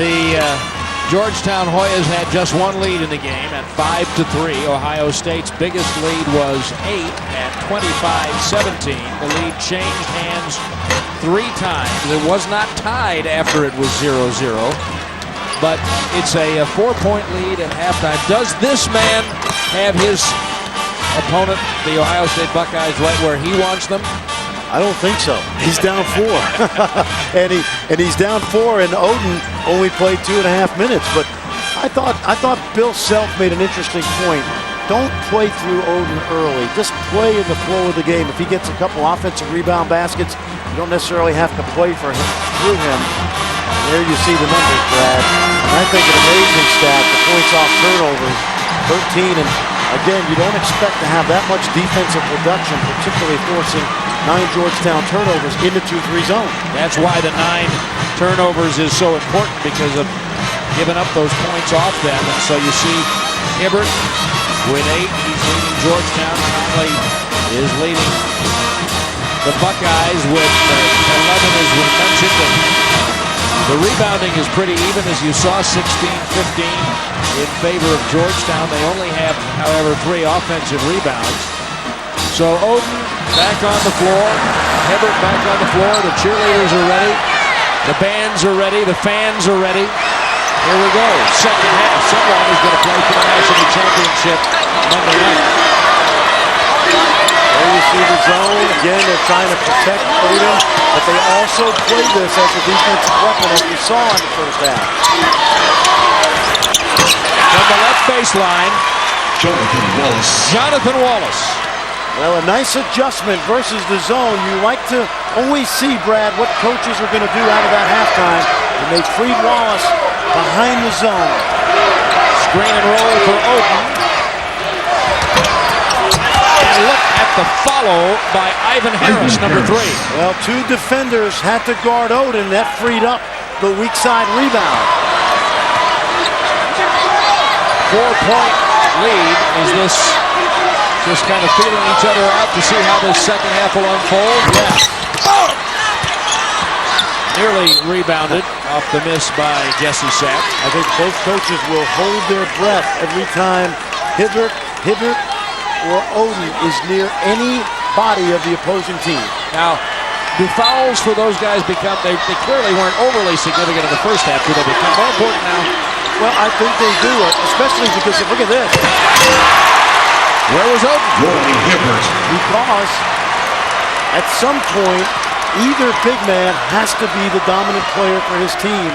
The Georgetown Hoyas had just one lead in the game at 5-3. Ohio State's biggest lead was 8 at 25-17. The lead changed hands 3 times. It was not tied after it was 0-0, but it's a 4-point lead at halftime. Does this man have his opponent, the Ohio State Buckeyes, right where he wants them? I don't think so. He's down 4. and he's down 4, and Oden only played 2.5 minutes. But I thought Bill Self made an interesting point. Don't play through Oden early. Just play in the flow of the game. If he gets a couple offensive rebound baskets, you don't necessarily have to play through him. And there you see the numbers, Brad. And I think an amazing stat, the points off turnovers, 13. And again, you don't expect to have that much defensive production, particularly forcing 9 Georgetown turnovers into 2-3 zone. That's why the 9 turnovers is so important, because of giving up those points off them. And so you see Hibbert with 8. He's leading Georgetown. Conley is leading the Buckeyes with 11, as we mentioned. And the rebounding is pretty even, as you saw, 16-15 in favor of Georgetown. They only have, however, 3 offensive rebounds. So Oden back on the floor. Hibbert back on the floor. The cheerleaders are ready. The bands are ready. The fans are ready. Here we go. Second half. Someone is going to play for the national championship Monday night. There you see the zone. Again, they're trying to protect Oden, but they also play this as a defensive weapon, as we saw in the first half. From the left baseline, Jonathan Wallace. Well, a nice adjustment versus the zone. You like to always see, Brad, what coaches are going to do out of that halftime. And they freed Wallace behind the zone. Screen and roll for Oden. And look at the follow by Ivan Harris, number 3. Well, 2 defenders had to guard Oden. That freed up the weak side rebound. 4-point lead. Is this just kind of feeling each other out to see how this second half will unfold? Yeah. Oh! Nearly rebounded off the miss by Jesse Sapp. I think both coaches will hold their breath every time Hibbert or Oden is near any body of the opposing team. Now, do fouls for those guys become, they clearly weren't overly significant in the first half. Do they become more important now? Well, I think they do, especially because, look at this. Where was Oden? Because at some point, either big man has to be the dominant player for his team.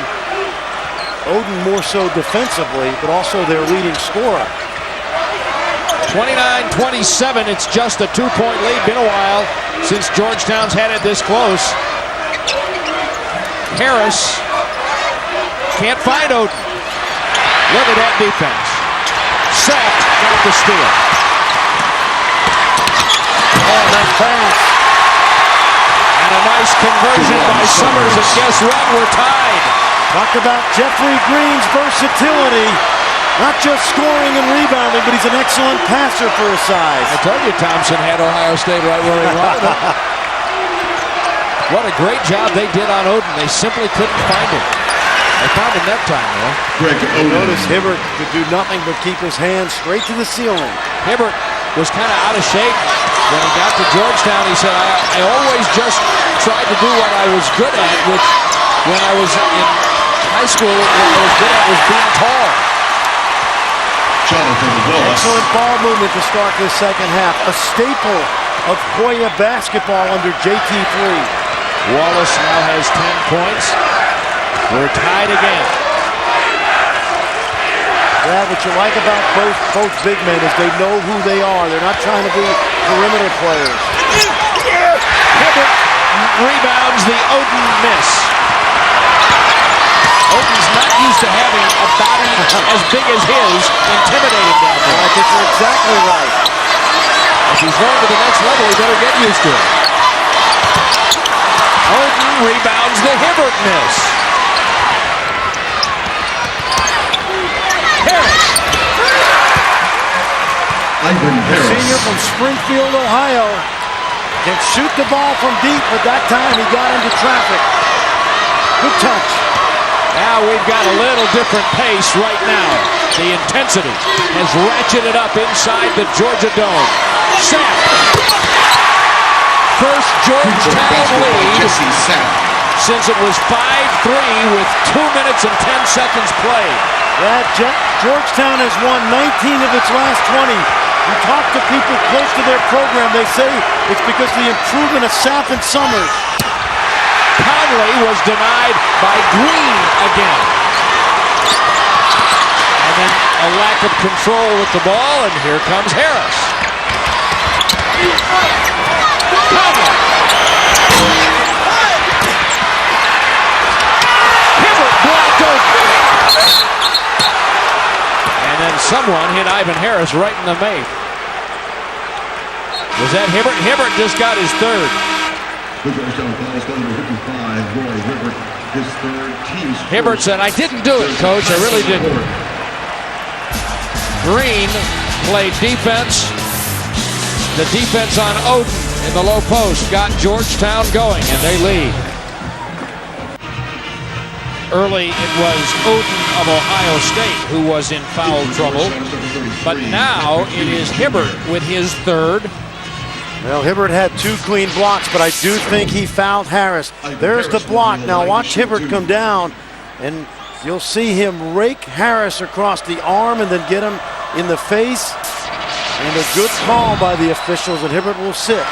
Oden more so defensively, but also their leading scorer. 29-27, it's just a 2-point lead. Been a while since Georgetown's had it this close. Harris can't find Oden. Look at that defense. Sapp got the steal. Oh, nice pass. And a nice conversion by Summers, and guess what? We're tied. Talk about Jeffrey Green's versatility. Not just scoring and rebounding, but he's an excellent passer for his size. I told you Thompson had Ohio State right where he wanted him. What a great job they did on Oden. They simply couldn't find him. They found him that time, though. Greg Oden. Notice Hibbert could do nothing but keep his hands straight to the ceiling. Hibbert was kind of out of shape when he got to Georgetown. He said, I always just tried to do what I was good at, which when I was in high school, what I was good at was being tall. Jonathan Wallace. Excellent ball movement to start this second half. A staple of Hoya basketball under JT3. Wallace now has 10 points. We're tied again. Yeah, what you like about both big men is they know who they are. They're not trying to be perimeter players. Hibbert rebounds the Oden miss. Oden's not used to having a body as big as his intimidating down there. I think you're exactly right. If he's going to the next level, he better get used to it. Oden rebounds the Hibbert miss. Harris. Ivan Harris. Senior from Springfield, Ohio. Can shoot the ball from deep, but that time he got into traffic. Good touch. Now we've got a little different pace right now. The intensity has ratcheted up inside the Georgia Dome. Sapp. First Georgetown lead since it was 5-3 with 2 minutes and 10 seconds played. Yeah, Georgetown has won 19 of its last 20. You talk to people close to their program, they say it's because of the improvement of Sapp and Summers. Conley was denied by Green again. And then a lack of control with the ball, and here comes Harris. Conley. Hibbert blocked open. And then someone hit Ivan Harris right in the mate. Was that Hibbert? Hibbert just got his third. The Georgetown fouls going to 55. Roy Hibbert, his third, team's Hibbert said, I didn't do it, coach. I really didn't. Green played defense. The defense on Oden in the low post got Georgetown going, and they lead. Early it was Oden of Ohio State who was in foul trouble, but now it is Hibbert with his third. Well, Hibbert had 2 clean blocks, but I do think he fouled Harris. There's the block. Now watch Hibbert come down, and you'll see him rake Harris across the arm and then get him in the face. And a good call by the officials, and Hibbert will sit.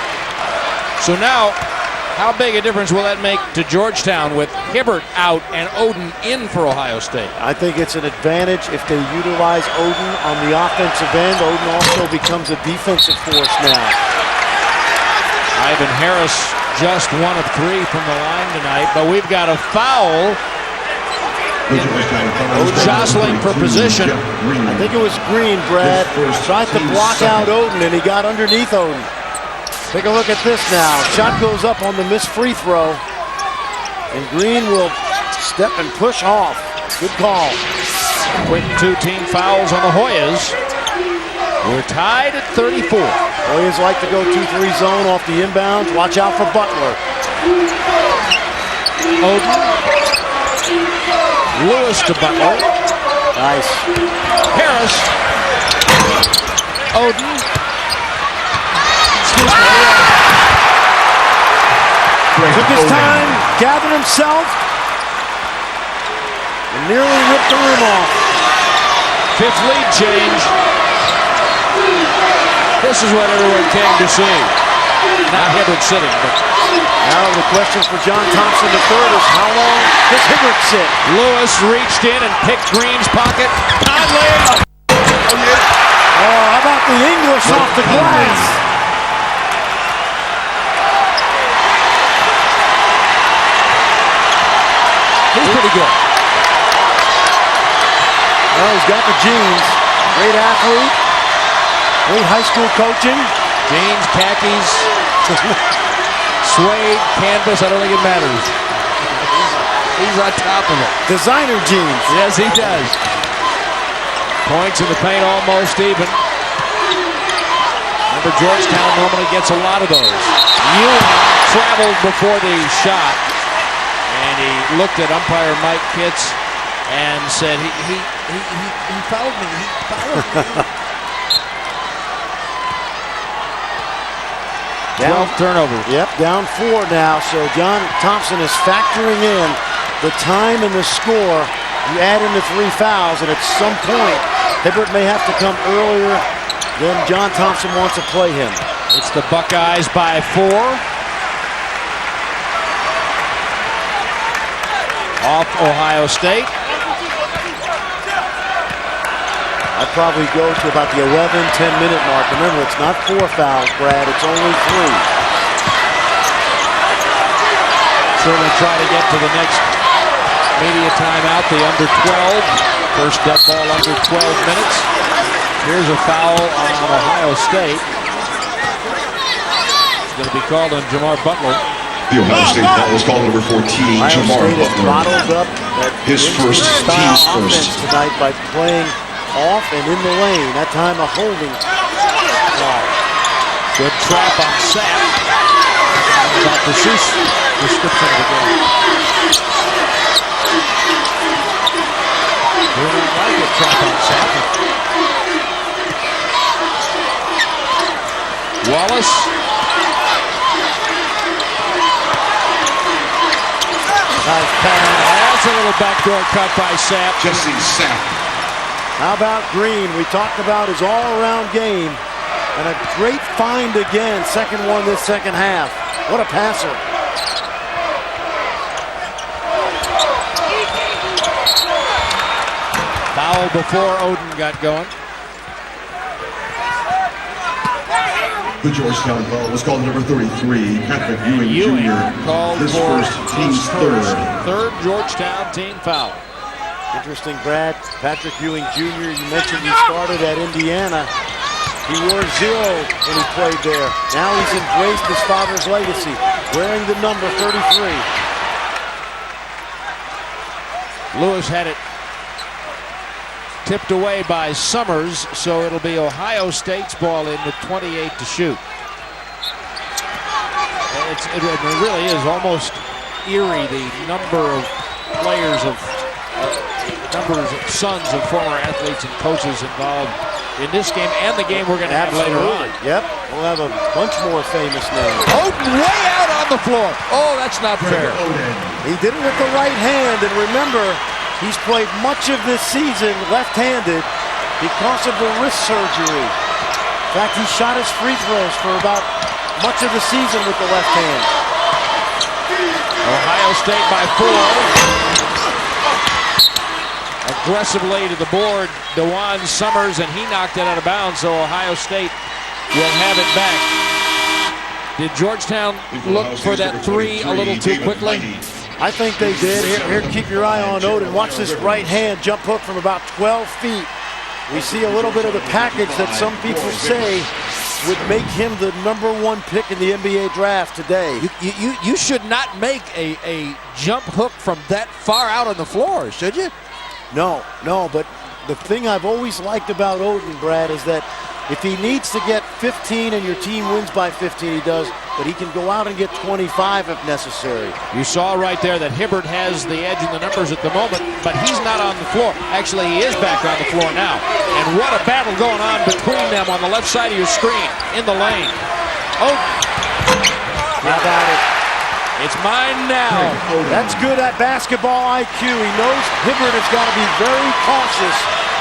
So now, how big a difference will that make to Georgetown with Hibbert out and Oden in for Ohio State? I think it's an advantage if they utilize Oden on the offensive end. Oden also becomes a defensive force now. Ivan Harris just 1 of 3 from the line tonight, but we've got a foul. Jostling for position. I think it was Green, Brad. Tried to block out Oden, and he got underneath Oden. Take a look at this now. Shot goes up on the missed free throw, and Green will step and push off. Good call. Quick 2-team fouls on the Hoyas. We're tied at 34. Hoyas like to go 2-3 zone off the inbounds. Watch out for Butler. Oden. Lewis to Butler. Nice. Harris. Oden. Took his time, gathered himself, and nearly ripped the rim off. 5th lead change. This is what everyone came to see. Not Hibbert sitting, but now the question for John Thompson III is how long does Hibbert sit? Lewis reached in and picked Green's pocket. Conley. Oh, how about the English off the glass? He's pretty good. Well, he's got the genes. Great athlete. Great high school coaching. Jeans, khakis, suede, canvas, I don't think it matters. He's on top of it. Designer jeans. Yes, he does. Points in the paint almost even. Remember, Georgetown normally gets a lot of those. Ewing traveled before the shot, and he looked at umpire Mike Kitts and said, he fouled me. He fouled me. 12 turnovers. Yep, down 4 now. So John Thompson is factoring in the time and the score. You add in the 3 fouls, and at some point, Hibbert may have to come earlier than John Thompson wants to play him. It's the Buckeyes by 4. Off Ohio State. I'd probably go to about the 11-10-minute mark. Remember, it's not 4 fouls, Brad. It's only 3. Certainly try to get to the next media timeout, the under 12. First dead ball under 12 minutes. Here's a foul on Ohio State. It's going to be called on Jamar Butler. The Ohio State foul was called number 14, Ohio Jamar State has Butler. bottled up that His first, team's first. tonight by playing off and in the lane. That time a holding foul. Good trap on Sapp. About the description of the game. We don't like it, trap on Sapp. Wallace. Nice pass. That's a little backdoor cut by Sapp. Jesse Sapp. How about Green? We talked about his all-around game. And a great find again. Second one this second half. What a passer. Foul before Oden got going. The Georgetown foul was called number 33, Patrick Ewing Jr. Called His for first, team's third. Third Georgetown team foul. Interesting, Brad. Patrick Ewing Jr., you mentioned he started at Indiana. He wore 0 when he played there. Now he's embraced his father's legacy, wearing the number 33. Lewis had it tipped away by Summers, so it'll be Ohio State's ball in with 28 to shoot. It really is almost eerie, the number of players of numbers of sons of former athletes and coaches involved in this game and the game we're going to have later on. Yep, we'll have a bunch more famous names. Oden way out on the floor. Oh, that's not fair. He did it with the right hand, and remember, he's played much of this season left-handed because of the wrist surgery. In fact, he shot his free throws for about much of the season with the left hand. Ohio State by 4. Aggressively to the board, DeJuan Summers, and he knocked it out of bounds, so Ohio State will have it back. Did Georgetown look for that 3 a little too quickly? I think they did. Here, keep your eye on Oden. Watch this right hand jump hook from about 12 feet. We see a little bit of the package that some people say would make him the #1 pick in the NBA draft today. You should not make a jump hook from that far out on the floor, should you? No, but the thing I've always liked about Oden, Brad, is that if he needs to get 15 and your team wins by 15, he does, but he can go out and get 25 if necessary. You saw right there that Hibbert has the edge in the numbers at the moment, but he's not on the floor. Actually, he is back on the floor now. And what a battle going on between them on the left side of your screen, in the lane. Oh, How about it? It's mine now. That's good at basketball IQ. He knows Hibbert has got to be very cautious,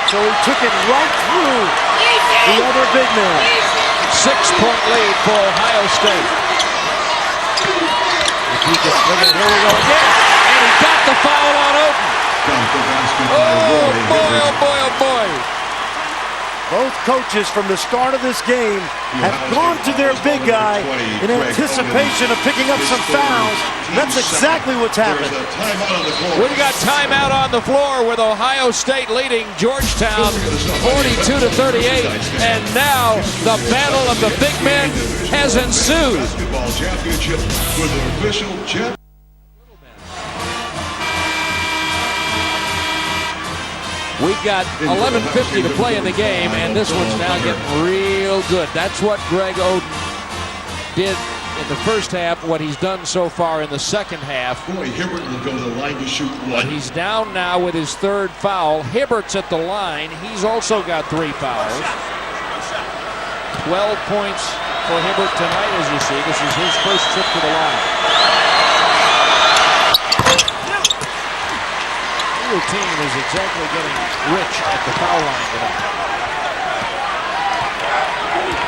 so he took it right through the other big man. 6-point lead for Ohio State. If he can bring it, here we go again. And he got the foul on Oden. Oh boy, oh boy, oh boy. Both coaches from the start of this game have gone to their big guy in anticipation of picking up some fouls. That's exactly what's happened. We got timeout on the floor with Ohio State leading Georgetown 42-38. And now the battle of the big men has ensued. Basketball championship with an official champ. We've got 11:50 to play in the game, and this one's now getting real good. That's what Greg Oden did in the first half, what he's done so far in the second half. Boy, Hibbert will go to the line to shoot But one. he's down now with his third foul. Hibbert's at the line. He's also got 3 fouls. 12 points for Hibbert tonight, as you see. This is his first trip to the line. Neither team is exactly getting rich at the foul line tonight.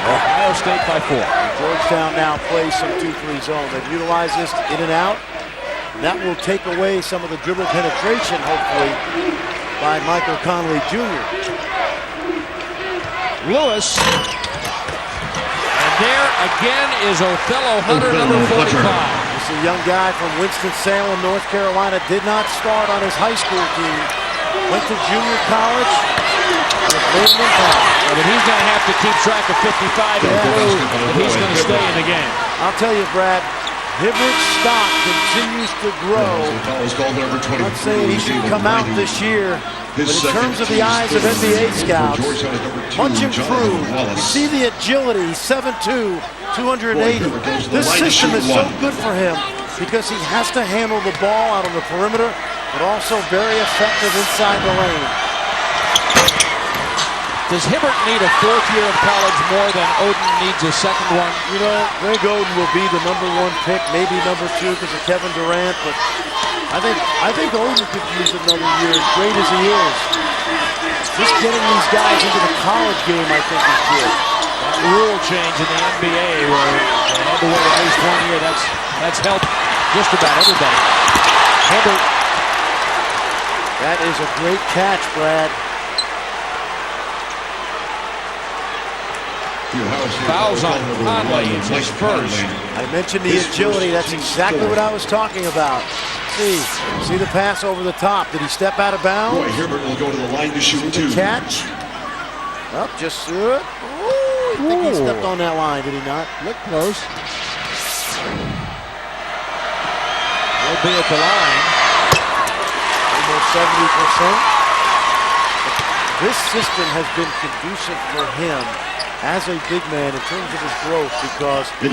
Ohio State by 4. Georgetown now plays some 2-3 zone. They've utilized this in and out. And that will take away some of the dribble penetration, hopefully, by Michael Conley Jr. Lewis. And there again is Othello Hunter, number 45. This is a young guy from Winston-Salem, North Carolina. Did not start on his high school team. Went to junior college. Made an impact. But he's going to have to keep track of 55 in blue if he's going to stay in the game. I'll tell you, Brad, Hibbert's stock continues to grow. I'm not saying he should come out this year, but in terms of the eyes of NBA scouts, much improved. You see the agility, 7'2", 280. This system is so good for him because he has to handle the ball out on the perimeter, but also very effective inside the lane. Does Hibbert need a 4th year of college more than Oden needs a 2nd one? You know, Greg Oden will be the number 1 pick, maybe number 2 because of Kevin Durant, but I think Oden could use another year, as great as he is. Just getting these guys into the college game, I think, is good. That rule change in the NBA where they had to wait at least 1 year, that's helped just about everybody. Hibbert. That is a great catch, Brad. Fouls on Conley. It's his first. I mentioned the agility. That's exactly what I was talking about. See the pass over the top. Did he step out of bounds? Boy, Hibbert will go to the line to shoot 2. Catch. Well, just I think he stepped on that line, did he not? Look close. He'll be at the line. Almost 70%. This system has been conducive for him as a big man in terms of his growth because this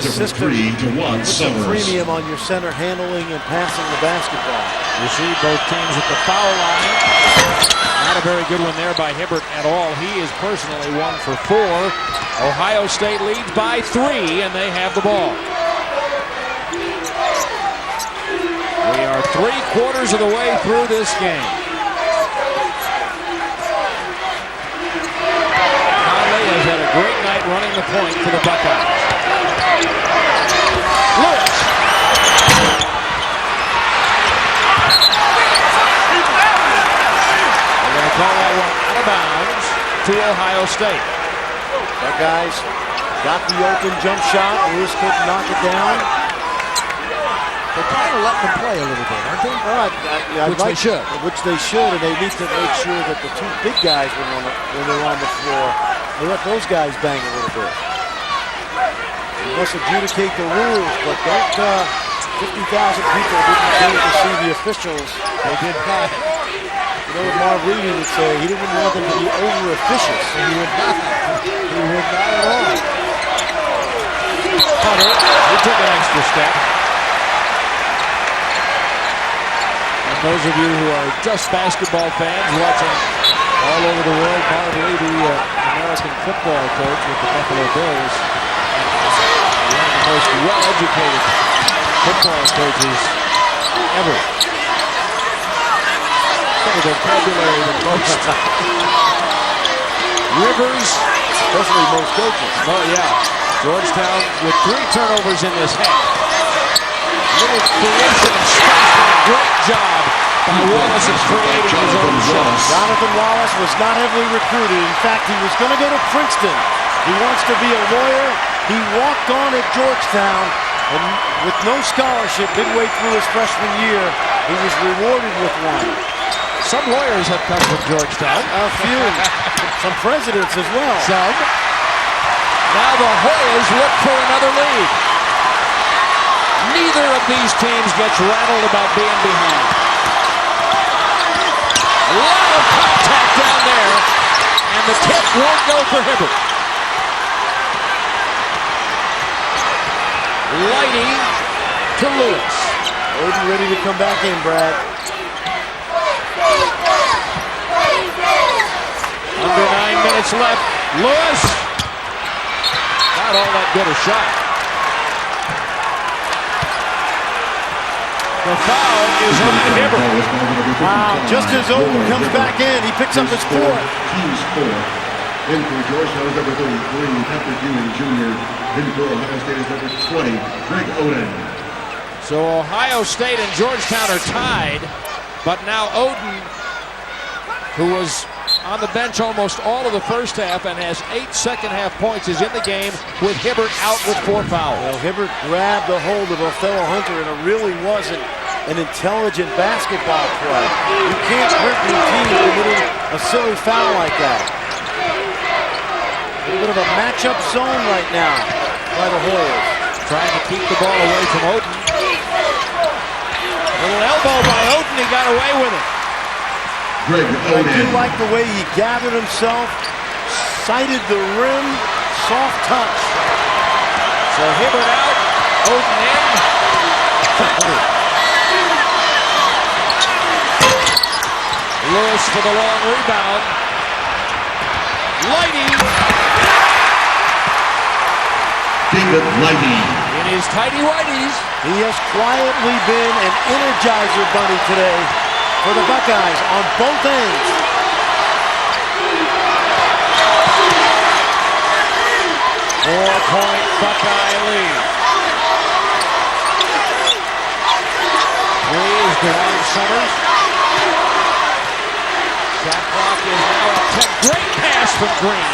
system puts a premium on your center handling and passing the basketball. You see both teams at the foul line. Not a very good one there by Hibbert at all. He is personally 1 for 4. Ohio State leads by 3 and they have the ball. We are 3/4 of the way through this game. Has had a great night running the point for the Buckeyes. Lewis. They're going to call that one out of bounds to Ohio State. Buckeyes got the open jump shot. Lewis couldn't knock it down. They're kind of letting them play a little bit, aren't they? Well, They should. Which they should, and they need to make sure that the 2 big guys, when they're on the floor, they let those guys bang a little bit. You must adjudicate the rules, but don't 50,000 people didn't go to see the officials. They did not. You know what Marv Reed would say? He didn't want them to be over-officious. He would not. He would not at all. Hunter, he took an extra step. And those of you who are just basketball fans watching all over the world, Marv Reed, the American football coach with the Buffalo Bills, one of the most well-educated football coaches ever. Some of the vocabulary than most. Rivers, Especially most coaches. oh yeah, Georgetown with 3 turnovers in this half. Little creation of space, and a great job by Wallace of creating his own shot. Jonathan Wallace was not heavily recruited. In fact, he was going to go to Princeton. He wants to be a lawyer. He walked on at Georgetown, and with no scholarship midway through his freshman year, he was rewarded with one. Some lawyers have come from Georgetown. A few. Some presidents as well. Some. Now the Hoyas look for another lead. Neither of these teams gets rattled about being behind. of contact down there, and the tip won't go for Hibbert. Lighty to Lewis. Oden ready to come back in, Brad. Under 9 minutes left. Lewis. Not all that good a shot. The foul is on Hibbert. Wow, just as Oden comes back in, he picks up his fourth. Team score. In for Georgetown is number 33, Patrick Ewing Jr. In for Ohio State is number 20, Greg Oden. So Ohio State and Georgetown are tied, but now Oden, who was on the bench almost all of the first half and has 8 second-half points, is in the game with Hibbert out with 4 fouls. Well, Hibbert grabbed a hold of a fellow Hunter, and it really wasn't an intelligent basketball play. You can't hurt your team committing a silly foul like that. A little bit of a matchup zone right now by the Hoyas. Trying to keep the ball away from Oden. Little elbow by Oden, he got away with it. Greg I Oden. do like the way he gathered himself, sighted the rim, soft touch. So Hibbert out, Oden in. Lewis for the long rebound. Lighty. David Lighty. In his tighty-whities. He has quietly been an energizer bunny today for the Buckeyes on both ends. Four-point Buckeye lead. Three is DeJuan Summers. Shot clock is now at 10. Great pass from Green.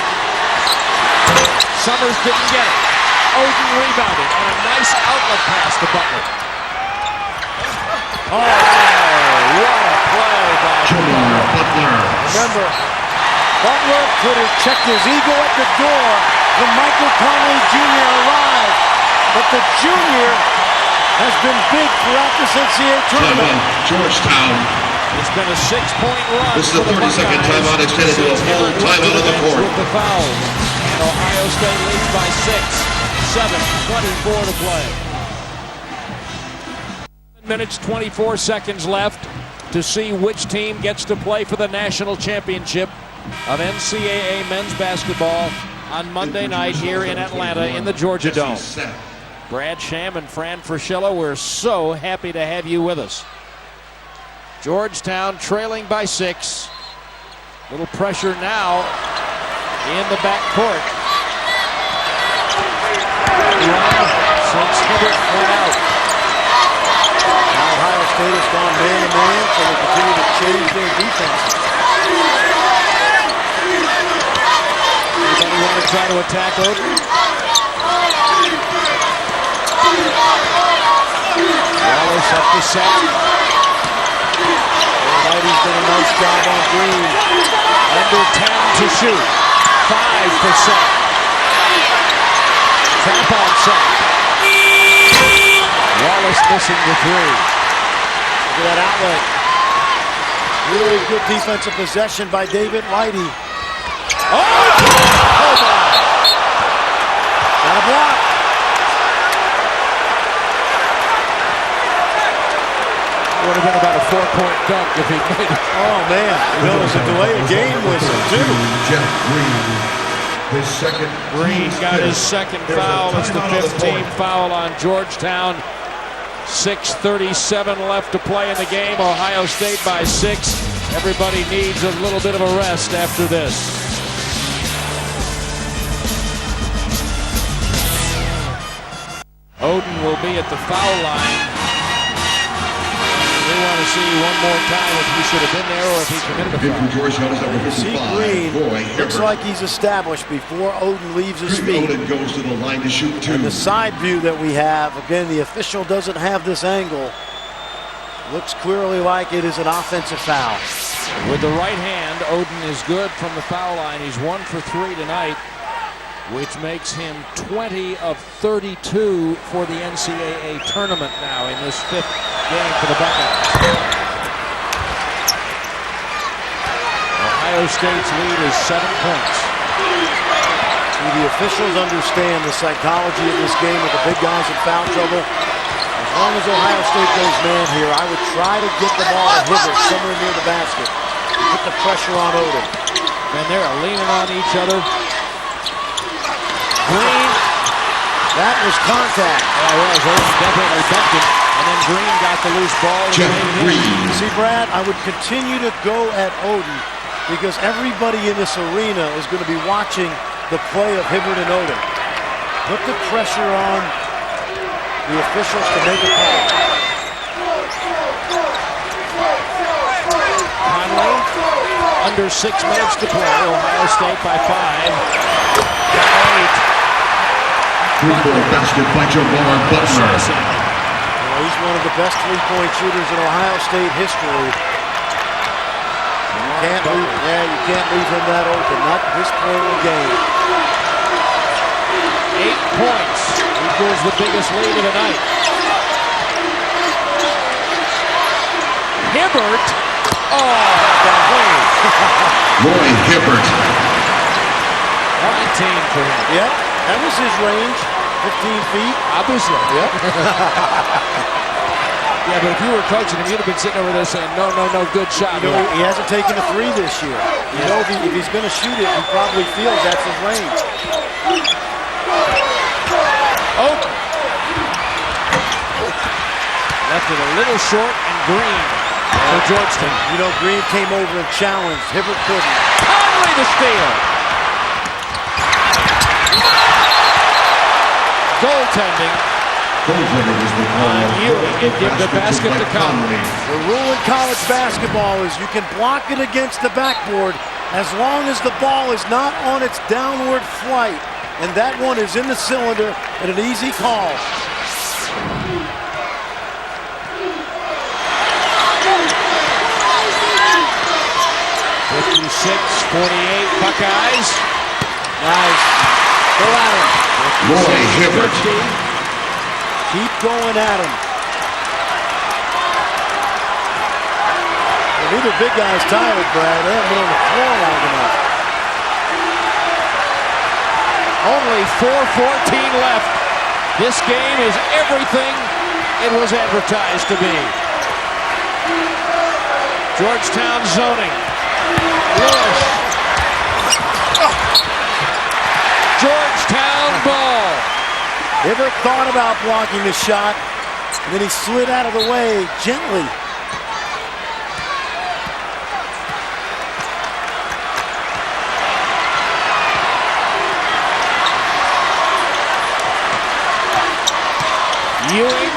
Summers didn't get it. Oden rebounded and a nice outlet pass to Butler. Oh, what a play by Butler. Remember, Butler could have checked his ego at the door when Michael Conley Jr. arrived, but the junior has been big throughout this NCAA tournament. Georgetown. It's been a 6-point run. This is a 30-second timeout extended to a full timeout of the court. With the fouls, and Ohio State leads by 6. 7:24 to play. 7 minutes, 24 seconds left to see which team gets to play for the national championship of NCAA men's basketball on Monday night here in Atlanta in the Georgia Dome. Brad Sham and Fran Fraschilla, we're so happy to have you with us. Georgetown trailing by 6. Little pressure now in the backcourt. Since Hibbert went out. Now Ohio State has gone man-to-man, so they continue to change their defense. Anybody want to try to attack Oden? Wallace up the set. Whitey's done a nice job on Green. Under 10 to shoot. 5%. Trap on set. Wallace missing the 3. Look at that outlet. Really good defensive possession by David Lighty. Oh my! Got a block. Would have been about a 4-point dunk if he made it. Oh man, it was a delay of game whistle too. Jeff Green. His second. Green got his second foul. It's the 15th foul on Georgetown. 6:37 left to play in the game. Ohio State by 6. Everybody needs a little bit of a rest after this. Oden will be at the foul line. We want to see one more time if he should have been there or if he committed a foul. You see Green, looks like he's established before Oden leaves his feet. Oden goes to the line to shoot 2. And the side view that we have, again, the official doesn't have this angle. Looks clearly like it is an offensive foul. With the right hand, Oden is good from the foul line. He's 1 for 3 tonight, which makes him 20 of 32 for the NCAA tournament now in this 5th game for the Buckeyes. Ohio State's lead is 7 points. See, the officials understand the psychology of this game with the big guys in foul trouble. As long as Ohio State goes man here, I would try to get the ball to Hibbert somewhere near the basket. Put the pressure on Odom. And they're leaning on each other. Green. That was contact. Yeah, it was. Odom definitely bumped him. And then Green got the loose ball. See, Brad, I would continue to go at Odom because everybody in this arena is going to be watching the play of Hibbert and Odom. Put the pressure on the officials to make a call. Conley, under 6 minutes to play. Ohio State by 5. Got 8. Three-point basket by Jabbar Butler. He's one of the best three-point shooters in Ohio State history. You can't leave him that open. Not this point in the game. 8 points equals the biggest lead of the night. Hibbert. Oh, Roy Hibbert. 19 for him. Yep, that was his range. 15 feet. Obviously. Yep. Yeah, but if you were coaching him, you'd have been sitting over there saying, no, good shot. You know, he hasn't taken a three this year. You know, if he's going to shoot it, he probably feels that's his range. Oh! Left it a little short and Green for Georgetown. You know, Green came over and challenged. Hibbert couldn't. Conley the steal. Goaltending. Goaltender was the call. Ewing and give the basket to Conley. The rule in college basketball is you can block it against the backboard as long as the ball is not on its downward flight. And that one is in the cylinder and an easy call. Buckeyes. Nice. Go at him. Roy Hibbert. Keep going at him. Well, neither big guy's tired, Brad. They haven't been on the floor long enough. Only 4:14 left. This game is everything it was advertised to be. Georgetown zoning. Lewis. Georgetown ball. Hibbert thought about blocking the shot, and then he slid out of the way gently. Ewing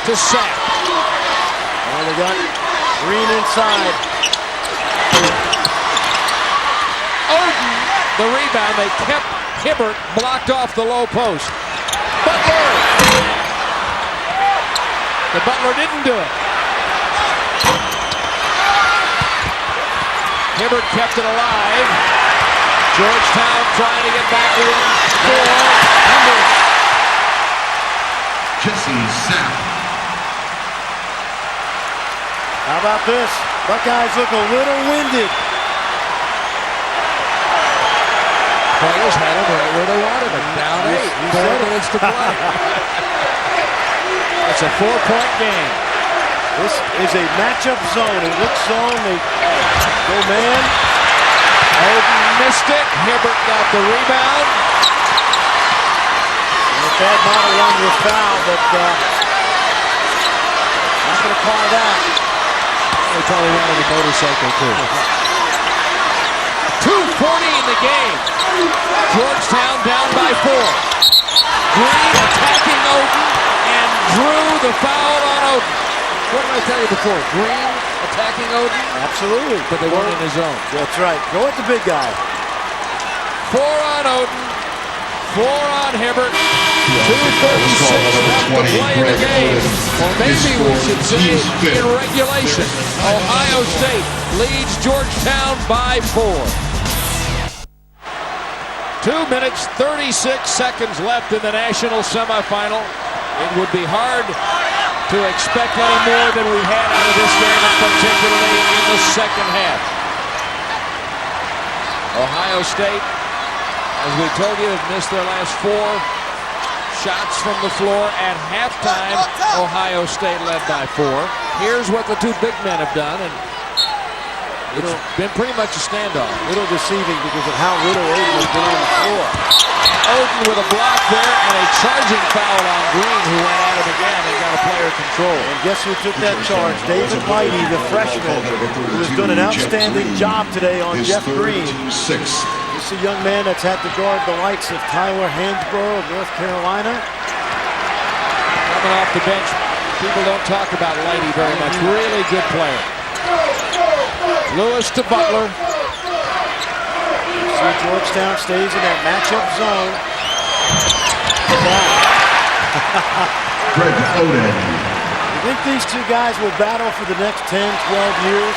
to Sapp. Well, they got Green inside. Odom, the rebound. They kept Hibbert blocked off the low post. Butler. The Butler didn't do it. Hibbert kept it alive. Georgetown trying to get back within 4. Jesse Sapp. How about this? Buckeyes look a little winded. Players had him right where they wanted him. Down 8. 4 minutes to play. It's a 4-point game. This is a matchup zone. It looks zone. They go man. Odom missed it. Hibbert got the rebound. Bad model run with foul, but not going to call that. They probably wanted a motorcycle too. 2:40 in the game. Georgetown down by 4. Green attacking Odom and drew the foul on Odom. What did I tell you before? Green attacking Odom? Absolutely. But they weren't in his zone. That's right. Go at the big guy. 4 on Odom. 4 on Hibbert. 2:36 left to play in the game. Or maybe we should say in regulation. Ohio State leads Georgetown by 4. 2 minutes, 36 seconds left in the national semifinal. It would be hard to expect any more than we had out of this game, particularly in the second half. Ohio State, as we told you, have missed their last 4 shots from the floor. At halftime, Ohio State led by 4. Here's what the 2 big men have done, and it's been pretty much a standoff. A little deceiving because of how little Oden has been on the floor. Oden with a block there and a charging foul on Green, who went at him again and got a player control. And guess who took that charge? David Lighty, the freshman, who has done an outstanding job today on Jeff Green. This is a young man that's had to guard the likes of Tyler Hansbrough of North Carolina. Coming off the bench, people don't talk about Lighty very much. Really good player. Lewis to Butler. See, Georgetown stays in that matchup zone. Greg Oden. You think these 2 guys will battle for the next 10, 12 years?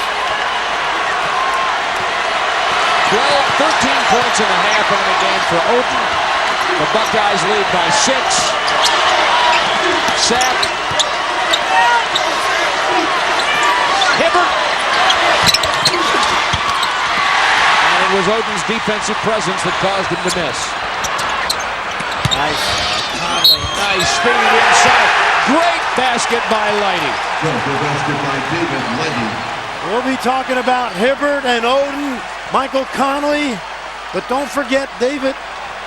13 points and a half in the game for Oden. The Buckeyes lead by 6. Sapp. Hibbert. And it was Oden's defensive presence that caused him to miss. Nice. Conley, nice speed inside. Great basket by Lighty. Basket by David Lighty. We'll be talking about Hibbert and Oden, Michael Conley, but don't forget David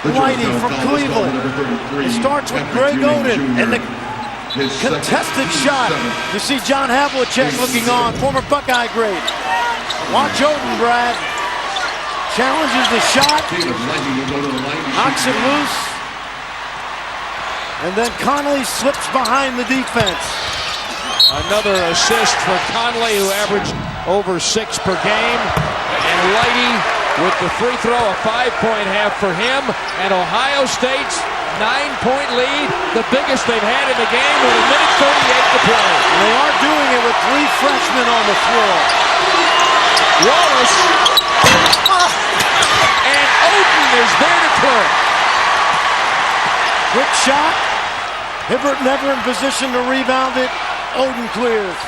Lighty from Cleveland. It starts with Greg Oden and the contested shot. You see John Havlicek looking on, former Buckeye great. Watch Oden, Brad. Challenges the shot, knocks it loose, and then Conley slips behind the defense. Another assist for Conley, who averaged over 6 per game. And Lighty with the free throw, a 5-point half for him. And Ohio State's 9-point lead, the biggest they've had in the game with 1:38 to play. And they are doing it with 3 freshmen on the floor. Wallace. And Oden is there to clear. Quick shot. Hibbert never in position to rebound it. Oden clears.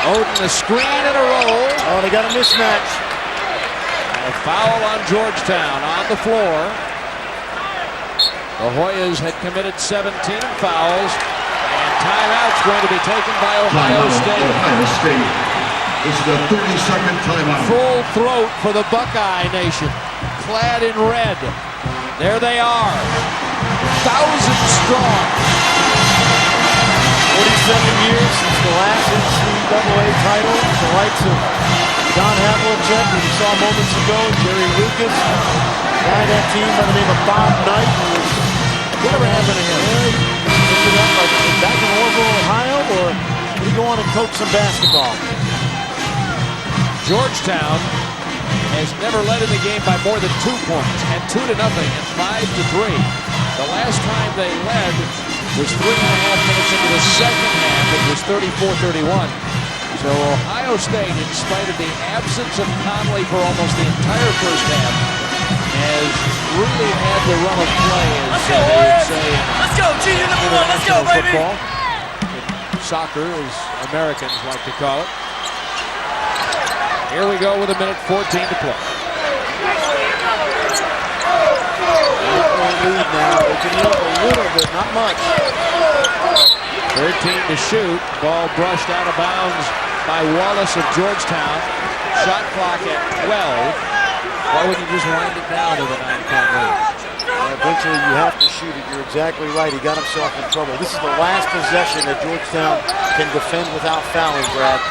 Oden a screen and a roll. Oh, they got a mismatch. A foul on Georgetown on the floor. The Hoyas had committed 17 fouls. And timeout's going to be taken by Ohio State. Ohio State. This is the 30-second timeout. Full throat for the Buckeye Nation. Clad in red. There they are. 1,000 strong. 47 years since the last NCAA title. The likes of John Havlicek, who you saw moments ago, Jerry Lucas, guy on that team by the name of Bob Knight, who was Whatever happened to him? ended up like back in Orville, Ohio, or did he go on and coach some basketball? Georgetown has never led in the game by more than 2 points, and 2-0 and 5-3. The last time they led was 3.5 minutes into the second half. It was 34-31. So Ohio State, in spite of the absence of Conley for almost the entire first half, has really had the run of play, as they would say. Let's go, GU number 1, let's go, baby! Football. Soccer, as Americans like to call it. Here we go with 1:14 to play. Lead now. They can look a little bit, not much. 13 to shoot. Ball brushed out of bounds by Wallace of Georgetown. Shot clock at 12. Why wouldn't you just wind it down to the 9-point lead? Eventually you have to shoot it. You're exactly right. He got himself in trouble. This is the last possession that Georgetown can defend without fouling, Brad.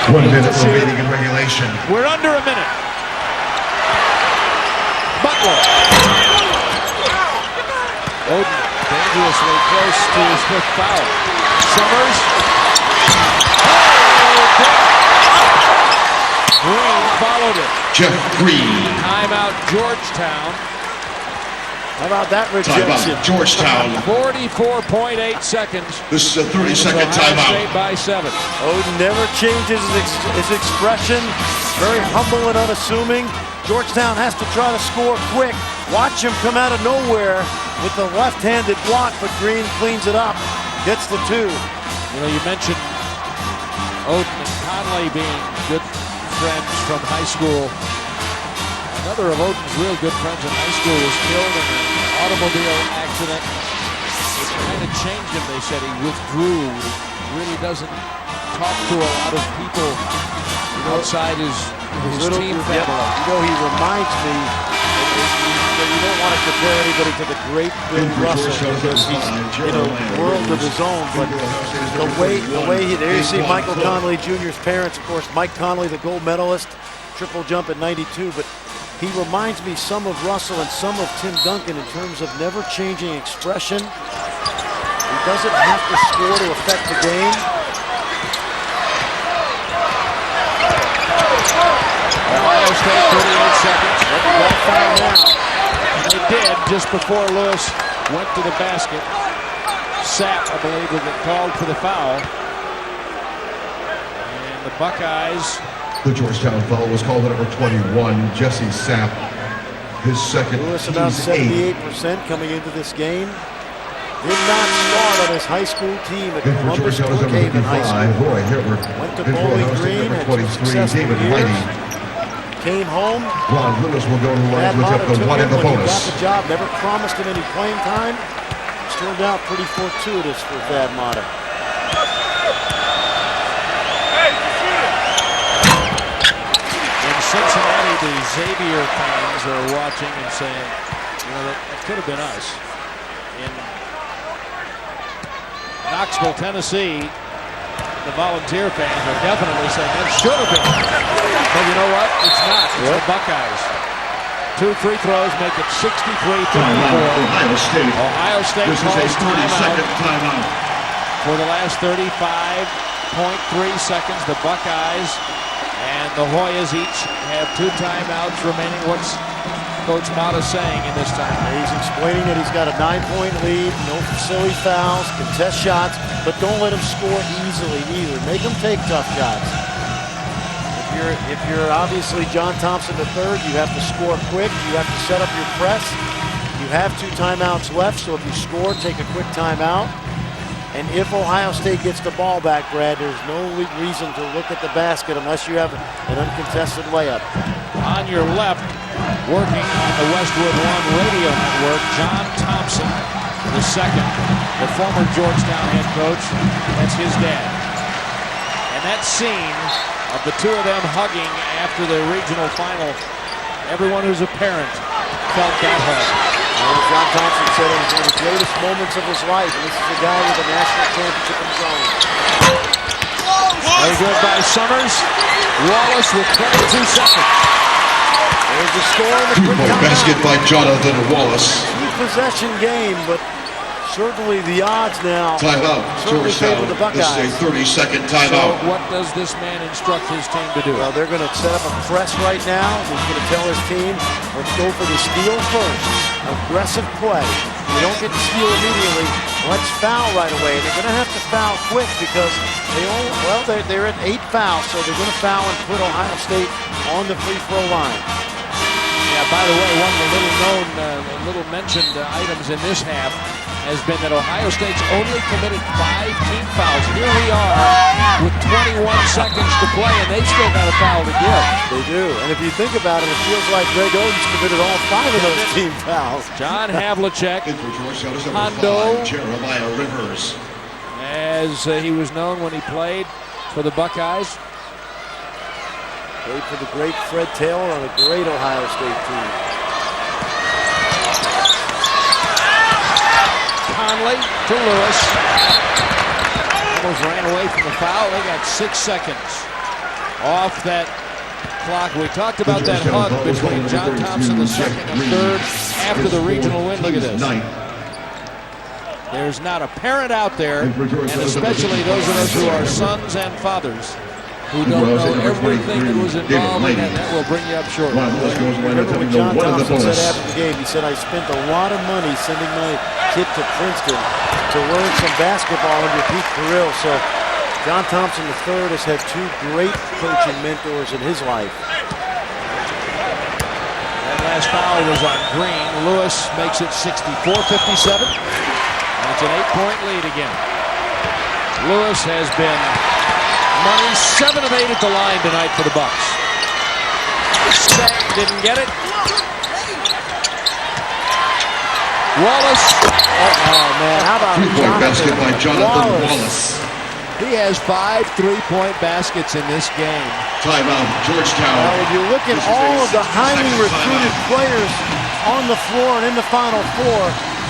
1 minute remaining in regulation. We're under a minute. Butler. Oden dangerously close to his 5th foul. Summers. Green followed it. Jeff Green. Timeout Georgetown. How about that rejection? Timeout Georgetown. 44.8 seconds. This is a 30-second Ohio State timeout. by 7. Oden never changes his expression. Very humble and unassuming. Georgetown has to try to score quick. Watch him come out of nowhere with the left-handed block, but Green cleans it up. Gets the 2. You know, you mentioned Oden and Conley being good friends from high school. Another of Oden's real good friends in high school was killed in an automobile accident. It kind of changed him. They said he withdrew. He really doesn't talk to a lot of people outside his team family. You know, he reminds me, you don't want to compare anybody to the great Bill Russell because he's in a world of his own, but the way he, there you see Michael Conley Jr.'s parents, of course, Mike Conley, the gold medalist, triple jump at 92, but he reminds me some of Russell and some of Tim Duncan in terms of never changing expression. He doesn't have to score to affect the game. Ohio State 38 seconds. That foul now. They did just before Lewis went to the basket. Sapp, I believe, will get called for the foul. And the Buckeyes. The Georgetown foul was called at number 21, Jesse Sapp. His second, Lewis about 78% coming into this game. Did not start on his high school team at Columbus Brookhaven High School. Roy Hibbert. Went to Bowling Green, had 2 David years. Whitey. Came home. Ron Lewis will go to the line Brad with Matta the took one him in the when he bonus. got the job. Never promised him any playing time. It's turned out pretty fortuitous for Brad Matta. In Cincinnati, the Xavier fans are watching and saying, you know, that could have been us. In Knoxville, Tennessee, the Volunteer fans are definitely saying that should have been. But you know what? It's not. It's the Buckeyes. 2 free throws make it 63-54. Ohio State. Ohio State This is calls a 30-second timeout. For the last 35.3 seconds, the Buckeyes and the Hoyas each have 2 timeouts remaining. What's Coach Matta saying in this time? He's explaining that he's got a 9-point lead, no silly fouls, contest shots, but don't let him score easily either. Make him take tough shots. If you're obviously John Thompson III, you have to score quick. You have to set up your press. You have 2 timeouts left, so if you score, take a quick timeout. And if Ohio State gets the ball back, Brad, there's no reason to look at the basket unless you have an uncontested layup. On your left, working on the Westwood One radio network, John Thompson II, the former Georgetown head coach. That's his dad. And that scene of the 2 of them hugging after the regional final, everyone who's a parent felt that hug. As John Thompson said, it was one of the greatest moments of his life. And this is a guy with a national championship of his own. Very good by Summers. Wallace with 22 seconds. There's the score in the quick 2-point basket by Jonathan Wallace. 2-possession game, but certainly the odds now Timeout. certainly favor the This Buckeyes. is a 30-second So timeout. what does this man instruct his team to do? Well, they're going to set up a press right now. He's going to tell his team, let's go for the steal first. Aggressive play. You don't get the steal immediately. Let's foul right away. And they're going to have to foul quick because they're at 8 fouls, so they're going to foul and put Ohio State on the free throw line. Yeah, by the way, one of the little mentioned items in this half has been that Ohio State's only committed 5 team fouls. Here we are with 21 seconds to play, and they've still got a foul to give. They do. And if you think about it, it feels like Greg Oden's committed all 5 of those team fouls. John Havlicek, In for Georgetown is Hondo. number 5, Jeremiah Rivers. as he was known when he played for the Buckeyes. Played for the great Fred Taylor on a great Ohio State team. Conley to Lewis. Almost ran away from the foul. They got 6 seconds off that clock. We talked about that hug between John Thompson II and third after the regional win. Look at this. There's not a parent out there, and especially those of us who are sons and fathers, who don't know everything that was involved in that. That will bring you up shortly. Remember what John Thompson said after the game? He said, I spent a lot of money sending my kid to Princeton to learn some basketball under Pete Carrill. So John Thompson III has had 2 great coaching mentors in his life. That last foul was on Green. Lewis makes it 64-57. That's an 8-point lead again. Lewis has been money. 7 of 8 at the line tonight for the Bucks. Sack, didn't get it. Wallace. Oh man, how about Three-point basket by Jonathan Wallace. He has 5 3-point baskets in this game. Timeout, Georgetown. Now, if you look at all of the highly recruited players on the floor and in the Final Four,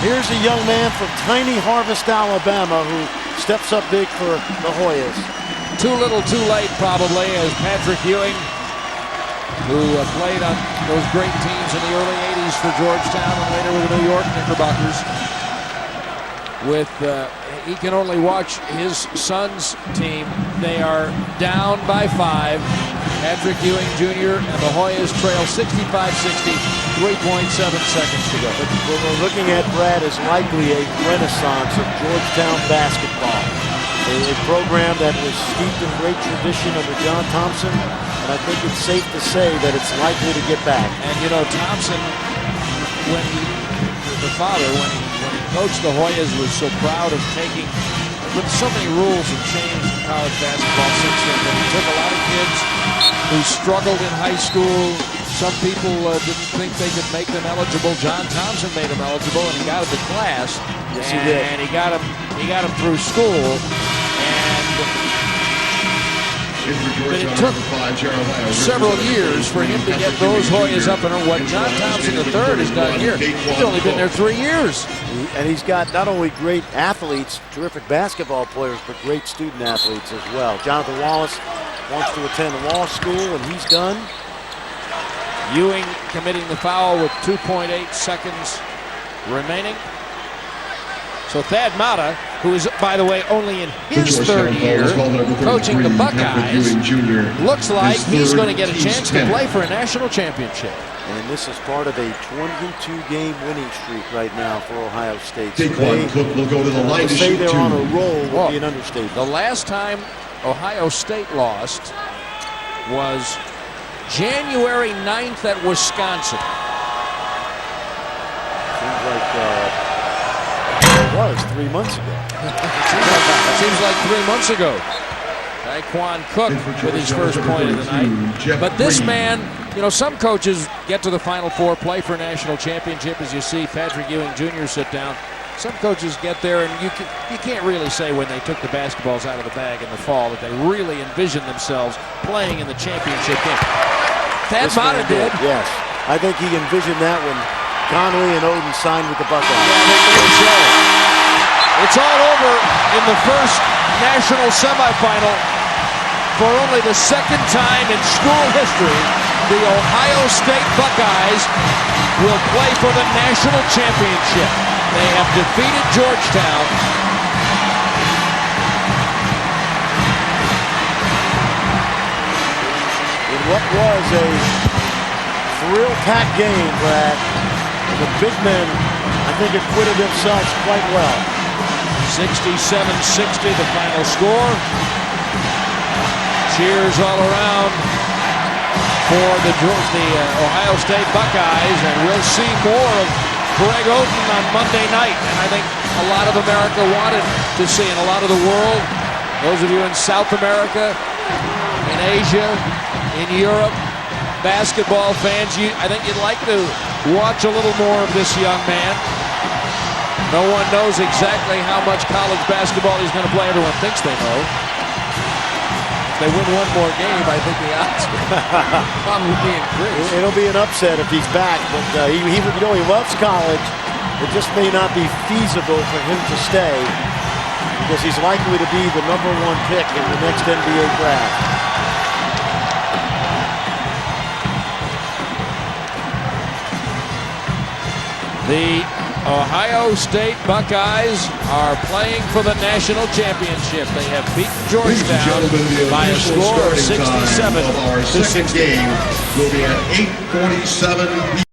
here's a young man from tiny Harvest, Alabama, who steps up big for the Hoyas. Too little, too late, probably, as Patrick Ewing, who played on those great teams in the early 80s for Georgetown and later with the New York Knickerbockers. He can only watch his son's team. They are down by 5. Patrick Ewing Jr. and the Hoyas trail 65-60, 3.7 seconds to go. But what we're looking at, Brad, is likely a renaissance of Georgetown basketball. A program that was steeped in great tradition under John Thompson, and I think it's safe to say that it's likely to get back. And you know, Thompson, when he coached the Hoyas, was so proud of taking, with so many rules have changed in college basketball since then, but he took a lot of kids who struggled in high school. Some people didn't think they could make them eligible. John Thompson made them eligible, and he got them to class. Yes, he did. And he got them through school. But it took several years for him to get those Hoyas up and what John Thompson III has done here. He's only been there 3 years. And he's got not only great athletes, terrific basketball players, but great student athletes as well. Jonathan Wallace wants to attend law school, and he's done. Ewing committing the foul with 2.8 seconds remaining. So Thad Matta, who is, by the way, only in his 3rd year coaching the Buckeyes, looks like he's going to get a chance to play for a national championship. And this is part of a 22-game winning streak right now for Ohio State. Daquan Cook will go to the line to say shoot they're 2. on a roll would be an understatement. The last time Ohio State lost was January 9th at Wisconsin. Seems like it was 3 months ago. Seems like 3 months ago. Daquan Cook with his first point of the night. But this man, you know, some coaches get to the Final Four, play for a national championship, as you see Patrick Ewing Jr. sit down. Some coaches get there, and you can't really say when they took the basketballs out of the bag in the fall that they really envisioned themselves playing in the championship game. Thad Matta did. Yes. I think he envisioned that when Conley and Oden signed with the Buckeyes. Yeah, I think so. It's all over in the first national semifinal. For only the 2nd time in school history, the Ohio State Buckeyes will play for the national championship. They have defeated Georgetown. In what was a thrill-packed game, Brad, the big men, I think, acquitted themselves quite well. 67-60, the final score. Cheers all around for the Ohio State Buckeyes, and we'll see more of Greg Oden on Monday night. And I think a lot of America wanted to see, and a lot of the world, those of you in South America, in Asia, in Europe, basketball fans, I think you'd like to watch a little more of this young man. No one knows exactly how much college basketball he's going to play. Everyone thinks they know. If they win one more game, I think the odds probably be increased. It'll be an upset if he's back, but he loves college. It just may not be feasible for him to stay because he's likely to be the #1 pick in the next NBA draft. The Ohio State Buckeyes are playing for the national championship. They have beaten Georgetown by a score of 67 of our to 2nd 60. game will be at 8:47 p.m.